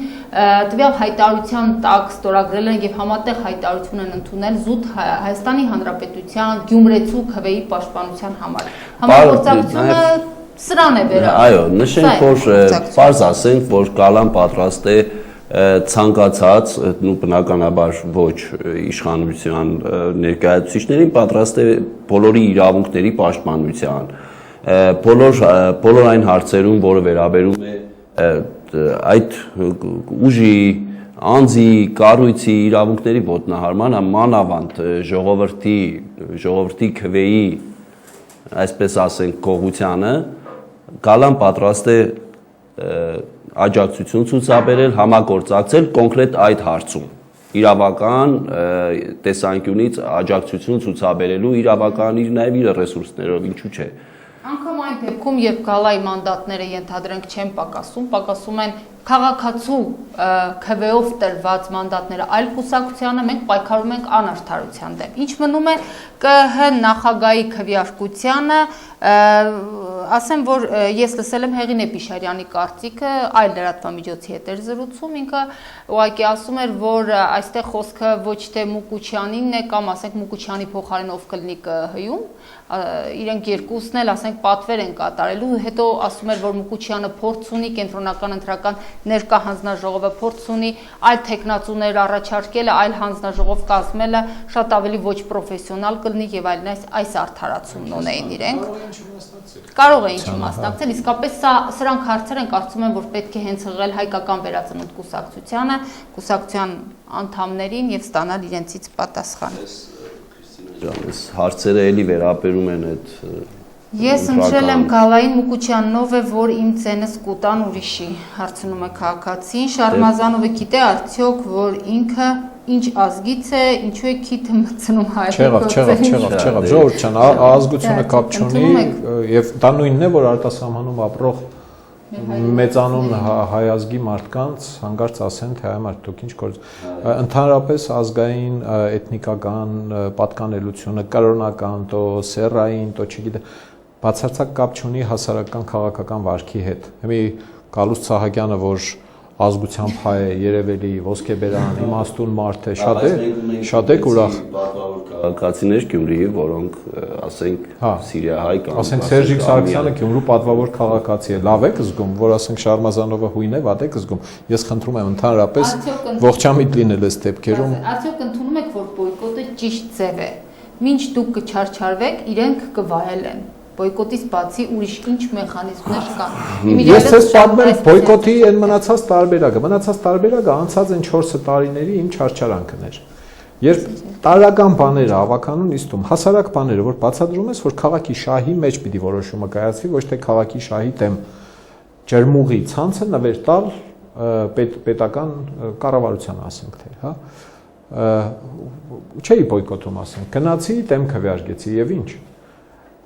S1: տվյալ հայտարարության տակ ստորագրել են եւ համատեղ հայտարարություն են ընդունել զուտ Հայաստանի Հանրապետության Գյումրեցու քվեի պաշտպանության համար։ Համագործակցությունը սրան է վերաբերում։
S3: Այո, նշենք, որ պարզ ասենք, որ Գալան պատրաստ է ցանկացած ու բնականաբար ոչ իշխանության ներկայացուցիչներին պատրաստ է բոլորի իրավունքների պաշտպանության, բոլոր այն հարցերում, որը վերաբերում է այդ ուժի, անձի, կառույցի իրավունքների ոտնահարմանը, մանավանդ ժողովրդի քվեի, այսպես ասենք, գողությանը, Գալան պատրաստ է աջակցություն ցուցաբերել, համագործակցել կոնկրետ այդ հարցում։ Իրավական տեսանկյունից աջակցություն ցուցաբերելու իրավական իր նաև իր ռեսուրսներով, ինչու՞ չէ։
S1: Անկամ այն դեպքում, երբ Գալայի մանդատները ենթադրենք չեն պակասում են քաղաքացու քվեով տրված մանդատները այլ կուսակցությանը, մենք պայքարում ենք անարդարության դեմ։ Ինչ մնում է ԿՀ նախագահի քվեարկությանը, ասեմ, որ ես լսել եմ Հեղինե Պիշարյանի կարծիքը այլ լրատվամիջոցի հետ էր զրուցում, ինքը ուղղակի ասում էր, որ այստեղ խոսքը ոչ թե Մուկուչյանինն է կամ ասենք Մուկուչյանի փոխարեն ով կլինի ԿՀ-ում, իրենք երկուսն էլ ասենք պատվեր են կատարելու, հետո ասում էր, որ Մուկուչյանը փորձ ունի կենտրոնական ընտրական ներկա հանձնաժողովը փորձ ունի այլ տեխնացուներ առաջարկելը, այլ հանձնաժողով կազմելը շատ ավելի ոչ պրոֆեսիոնալ կլինի եւ այլն այս արդարացումն ունեին իրենք։ Կարող էին չմասնակցել, իսկապես սրանք հարցեր են, կարծում եմ, որ պետք է հենց հղել հայկական վերածնունդ կուսակցությանը, կուսակցության անդամներին եւ ստանալ իրենցից պատասխան։
S3: Այս հարցերը էլի վերաբերում են այդ
S1: Ես ընտրել եմ Գալային Մուկուչյանով է, որ իմ ծենս կուտան ուրիշի, հարցնում է քաղաքացին, Շարմազանովը գիտե արդյոք, որ ինքը ինչ ազգից է, ինչու է քիթը մտցնում հայրենիքով։
S2: Չեղավ, ժողովուրդ ջան, ազգությունը կապ չունի եւ դա նույնն է, որ արտասահմանում ապրող մեծանուն հայ ազգի մարդկանց հանգարց ասեն, թե այ մարդ դուք ինչ գործ։ Ընդհանրապես ազգային, էթնիկական պատկանելությունը, կրոնական, տո սեռային, տո չգիտեմ, բացարձակ կապ չունի հասարակական քաղաքական վարքի հետ։ Հիմա Գալուստ Սահակյանը, որ ազգությամբ հայ է, երևելի ոսկեբերան, իմաստուն մարդ է, շատ է ուրախ
S3: քաղաքացիներ Գյումրիի, որոնք ասենք սիրիահայ կամ
S2: ասենք Սերժիկ Սարգսյանը Գյումրու պատվավոր քաղաքացի է, լավ եք զգում, որ ասենք Շարմազանովը հույն է, վատ եք զգում։ Ես խնդրում եմ ընդհանրապես ողջամիտ լինել այս դեպքերում։
S1: Արդյոք ընդունում եք, որ բոյկոտը ճիշտ ձև է։ Մինչ դուք կչարչարվեք, իրենք կվայելեն։ Բոյկոտից բացի ուրիշ ինչ մեխանիզմներ կան։
S2: Ես ցես պատմեմ բոյկոտի այն մնացած տարբերակը։ Մնացած տարբերակը անցած են 4 տարիների իմ չարչարանքն էր։ Երբ տարական բաները ավականուն իստում, հասարակ բաները, որ բացատրում ես, որ քաղաքի շահի մեջ պիտի որոշումը կայացվի, ոչ թե քաղաքի շահի դեմ ջերմուղի ցանցը նվեր տալ պետական կառավարության, ասենք թե, հա։ Չէի բոյկոտում, ասենք, գնացի, դեմ քվեարկեցի եւ ինչ։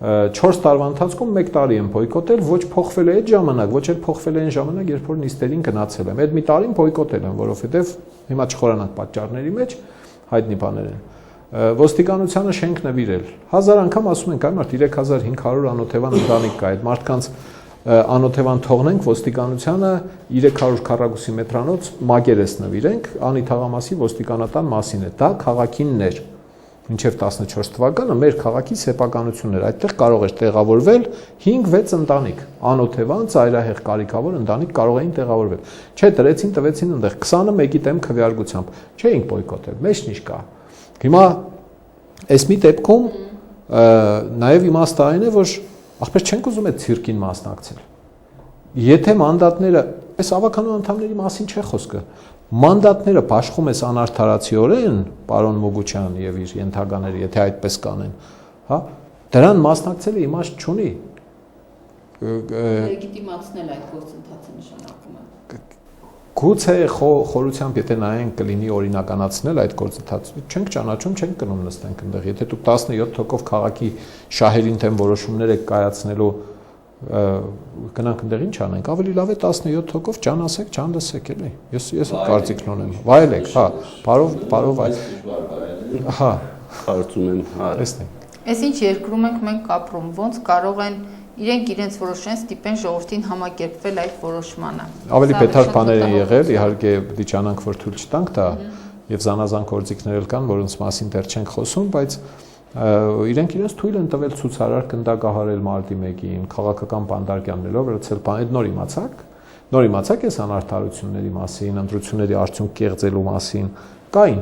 S2: 4 տարվա ընթացքում 1 տարի եմ բոյկոտել, ոչ փոխվել է այդ ժամանակ, ոչ էլ փոխվել է այն ժամանակ, երբ որ նիստերին գնացել եմ։ Այդ մի տարին բոյկոտել եմ, որովհետև հիմա չխորանանք պատճառների մեջ, հայտնի բաներ են։ Ոստիկանությանը շենք նվիրել։ 1000 անգամ ասում ենք, այ մարդ 3500 անօթևան ընտանիք կա, այդ մարդկանց անօթևան թողնենք, ոստիկանությանը 300 քառակուսի մետրանոց մագերես նվիրենք, Անի թաղամասի ոստիկանատան մասին է։ Դա քաղաքինն էր։ Մինչև 14 թվականը մեր քաղաքի սեփականությունն էր, այդտեղ կարող էր տեղավորվել 5-6 ընտանիք, անօթևան, ծայրահեղ կարիքավոր ընտանիք կարող էին տեղավորվել։ Չէ, դրեցին, տվեցին այնտեղ 20-ը մեկի դեմ քվեարկությամբ, չէինք բոյկոտել, մեջ ինչ կա։ Հիմա այս մի դեպքում նաև իմաստը այն է, որ ախպեր չենք ուզում այդ ցիրկին մասնակցել։ Եթե մանդատները, այս ավականու անդամների մասին չէ խոսքը, մանդատները բաշխում ես անարդարացիորեն, պարոն Մուգուչյան եւ իր ենթականները, եթե այդպես կանեն, հա, դրան մասնակցելը իմաստ չունի։
S1: Լեգիտիմացնել այդ գործընթացը նշանակում է։
S2: Գուցե խորությամբ եթե նայենք կլինի օրինականացնել այդ գործընթացը, չենք ճանաչում, չենք գնում նստենք այնտեղ։ Եթե դուք 17%-ով քաղաքի շահերին թեմ որոշումներ եք կայացնելու, գնանք այնտեղ ինչ անենք, ավելի լավ է 17%-ով ջան ասեք, ջան լսեք էլի։ Ես կարծիքն ունեմ։ Վայելեք, հա, բարով այ։ Հա,
S3: Կարծում եմ, հա։
S2: Տեսնենք։
S1: Այսինչ երկրում ենք մենք ապրում, ոնց կարող են իրենք իրենց որոշեն ստիպեն ժողովրդին համակերպվել այդ որոշմանը։
S2: Ավելի պետար բաներ են եղել, իհարկե պիտի ճանանք, որ թույլ չտանք դա, եւ զանազան գործիքներ էլ կան, որոնց մասին դեռ չենք խոսում, բայց իրենք իրենց թույլ են տվել ցուցարար գնդակահարել մարտի 1-ին, քաղաքական բանդարկյաններով վերցել բան, այդ նոր իմացակ էս անարդարությունների մասին, ընտրությունների արդյունք կեղծելու մասին, կային։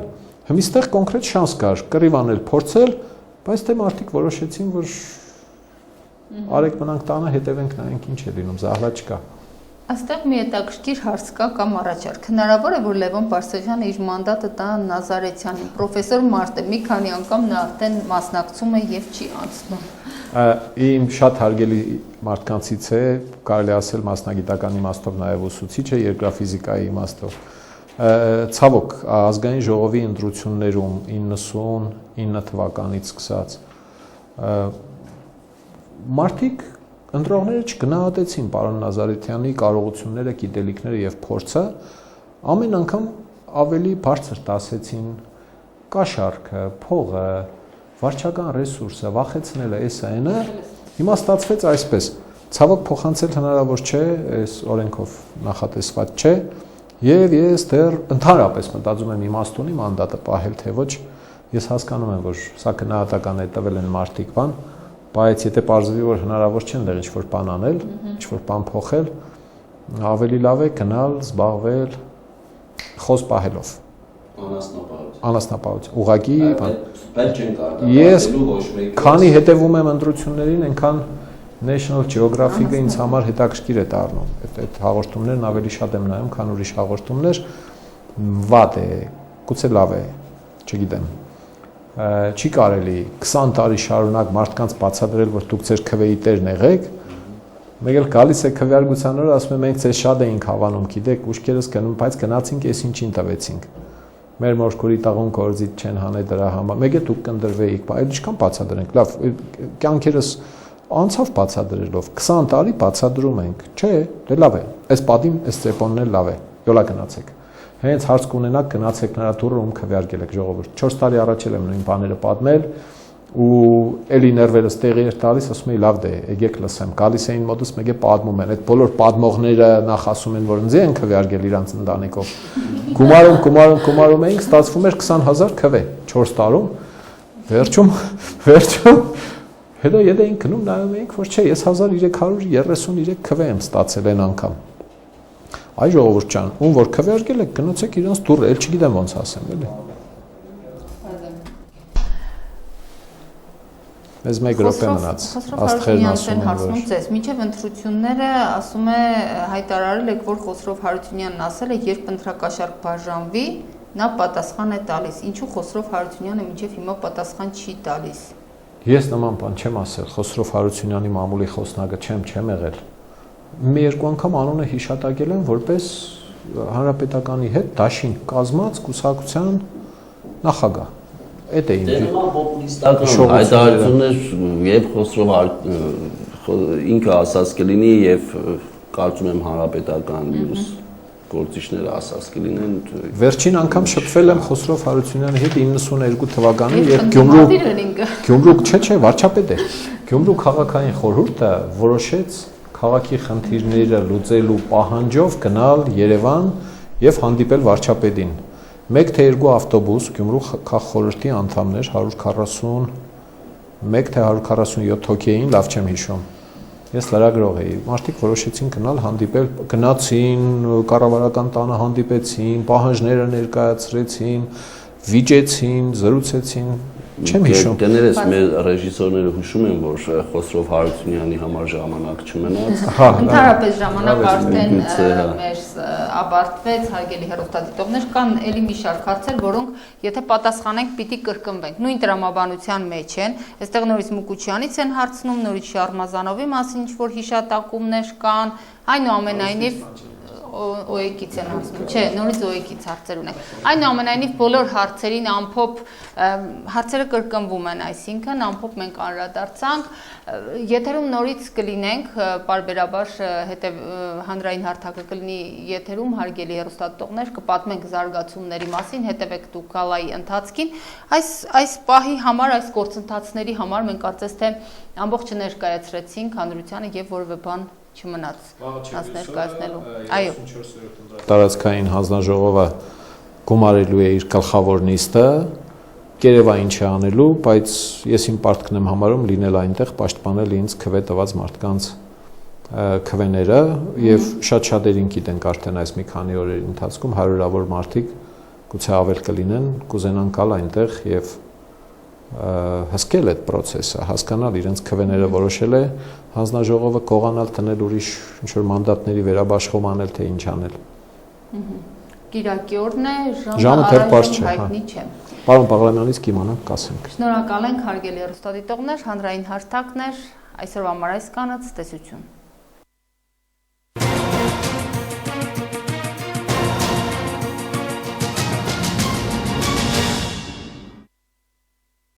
S2: Հիմստեղ կոնկրետ շանս կար, կռիվանել, փորձել, բայց թե մարդիկ որոշեցին, որ արեք մնանք տանը, հետևենք նայենք ինչ է լինում, զահլա չկա։
S1: Այստեղ մի հետաքրքիր հարց կա կամ առաջարկ։ Հնարավոր է, որ Լևոն Բարսեղյանը իր մանդատը տա Նազարեթյանին, պրոֆեսոր Մարտը մի քանի անգամ նա արդեն մասնակցում է եւ չի անցնում։
S2: Իմ շատ հարգելի մարդկանցից է, կարելի ասել մասնագիտական իմաստով նաեւ ուսուցիչ է երկրաֆիզիկայի իմաստով։ Ցավոք, ազգային ժողովի ընտրություններում 99 թվականից սկսած մարդիկ ընտրողները չգնահատեցին պարոն Նազարեթյանի կարողությունները, գիտելիքները եւ փորձը, ամեն անգամ ավելի բարձր տասեցին կաշառքը, փողը, վարչական ռեսուրսը, վախեցնելը, էսա այնը, հիմա ստացվեց այսպես։ Ցավոք փոխանցել հնարավոր չէ, այս օրենքով նախատեսված չէ, եւ ես դեռ ընդհանրապես մտածում եմ իմաստ ունի մանդատը պահել թե ոչ, ես հասկանում եմ, որ սա գնահատական է տվել են մարդիկ բան, բայց եթե պարզվի, որ հնարավոր չէ այնտեղ ինչ-որ բան անել, ինչ-որ բան փոխել, ավելի լավ է գնալ, զբաղվել խոս պահելով։ Անասնապահություն։ Ուղղակի բան։
S3: Բայց չեն կարող։
S2: Ես քանի հետևում եմ ընտրություններին, այնքան National Geographic-ը ինձ համար հետաքրքիր է դառնում։ Այդ հաղորդումներն ավելի շատ եմ նայում, քան ուրիշ հաղորդումներ։ Վատ է, գուցե լավ է, չգիտեմ։ Չի կարելի 20 տարի շարունակ մարդկանց բացատրել, որ դուք ձեր քվեի տերն եղեք, մեկ էլ գալիս է քվեարկության օրը, ասում եմ մենք ձեզ շատ էինք հավանում, գիտեք, ուշքերս գնում, բայց գնացինք, էս ինչին տվեցինք։ Մեր մորքուրի տաղոն կորզիտ չեն հանել դրա համար, մեկ է դուք կնդրվեիք, այլ ինչքան բացատրենք, լավ, կյանքերս անցավ բացատրելով, 20 տարի բացատրում ենք, չէ, դե լավ է, այս պատին, այս ծեպոնն էլ լավ է, յոլա գնացեք։ Հենց հարց կունենաք գնացեք նրա դուռը ում քվեարկել եք ժողովուրդ։ 4 տարի առաջ եմ նույն բաները պատմել ու էլի ներվերս տեղի էր տալիս, ասում էի լավ դե, եկեք լսեմ։ Գալիս էին մոտս մեկ է պատմում են, այդ բոլոր պատմողները նախ ասում են, որ ինձ են քվեարկել իրանց ընտանիքով։ Գումարում էինք, ստացվում էր 20000 քվե 4 տարում։ Վերջում հետո եթե էինք գնում նայում էինք, որ չէ, ես 1333 քվե եմ ստացել այն անգամ։ Այ ժողովուրդ ջան, ում որ քվեարկել եք, գնացեք իրանց դուռը, էլ չգիտեմ ոնց ասեմ, էլի։ Մեզ մեկ րոպե մնաց, աստղերն ասում են, որ
S1: ձեզ մինչև ընտրությունները ասում է հայտարարել եք, որ Խոսրով Հարությունյանն ասել է, երբ ընտրակաշառք բաժանվի, նա պատասխան է տալիս։ Ինչու Խոսրով Հարությունյանը մինչև հիմա պատասխան չի տալիս։
S2: Ես նման բան չեմ ասել, Խոսրով Հարությունյանի մամուլի խոսնակը չեմ եղել։ Մի երկու անգամ անունը հիշատակել եմ որպես հանրապետականի հետ դաշինք կազմած կուսակցության նախագահ։ Այդ է ինձ
S3: Դերման պոպուլիստական հայտարարություններ եւ Խոսրով ինքը ասած կլինի եւ կարծում եմ հանրապետական մյուս գործիչները ասած կլինեն։
S2: Վերջին անգամ շփվել եմ Խոսրով Հարությունյանի հետ 92 թվականին, երբ Գյումրուկ չէ, վարչապետ է։ Գյումրուկ քաղաքային խորհուրդը որոշեց քաղաքի խնդիրները լուծելու պահանջով գնալ Երևան եւ հանդիպել վարչապետին։ 1 թե 2 ավտոբուս Գյումրու քաղաքխորհրդի անդամներ 141 թե 147 հոգի էին, լավ չեմ հիշում։ Ես լրագրող էի։ Մարդիկ որոշեցին գնալ հանդիպել, գնացին, կառավարական տանը հանդիպեցին, պահանջները ներկայացրեցին, վիճեցին, զրուցեցին, չեմ հիշում։
S3: Դերերս մեր ռեժիսորները հուշում են, որ Խոսրով Հարությունյանի համար ժամանակ չմնաց։
S1: Ընդհանրապես ժամանակ արդեն մեր ավարտվեց, հարգելի հեռուստադիտողներ, կան էլի մի շարք հարցեր, որոնք եթե պատասխանենք, պիտի կրկնվենք։ Նույն տրամաբանության մեջ են, այստեղ նորից Մուկուչյանից են հարցնում, նորից Շարմազանովի մասին ինչ-որ հիշատակումներ կան, այնուամենայնիվ OEK-ից են հասնում, չէ, նորից OEK-ից հարցեր ունենք։ Այնուամենայնիվ բոլոր հարցերին ամփոփ հարցերը կրկնվում են, այսինքն ամփոփ մենք անդրադարձանք, եթերում նորից կլինենք, պարբերաբար հանրային հարթակը կլինի եթերում, հարգելի հեռուստադիտողներ, կպատմենք զարգացումների մասին, հետևեք դուք գալայի ընթացքին։ Այս պահի համար, այս գործընթացների համար մենք կարծես թե ամբողջը ներկայացրեցինք հանրությանը եւ որևէ բան չմնաց ներկայացնելու։ Այո։
S2: Տարածքային հանձնաժողովը գումարելու է իր գլխավոր նիստը, կերևա ինչ է անելու, բայց ես իմ պարտքն եմ համարում լինել այնտեղ պաշտպանել ինձ քվե տված մարդկանց քվեները եւ շատ-շատերին գիտենք արդեն այս մի քանի օրերի ընթացքում հարյուրավոր մարդիկ գուցե ավել կլինեն, կուզենան գալ այնտեղ եւ հսկել այդ process-ը, հասկանալ իրենց քվեները որոշել է հանձնաժողովը կողանալ տնել ուրիշ ինչ որ մանդատների վերաբաշխում անել թե ինչ անել։
S1: Կիրակի օրն է,
S2: ժամը դեռ պարզ չէ,
S1: հայտնի չէ։
S2: Պարոն Բաղրամյանից կիմանանք, կասենք։
S1: Շնորհակալ ենք հարգելի հեռուստադիտողներ, հանրային հարթակներ, այսօրվա համար այս կանաց, տեսություն։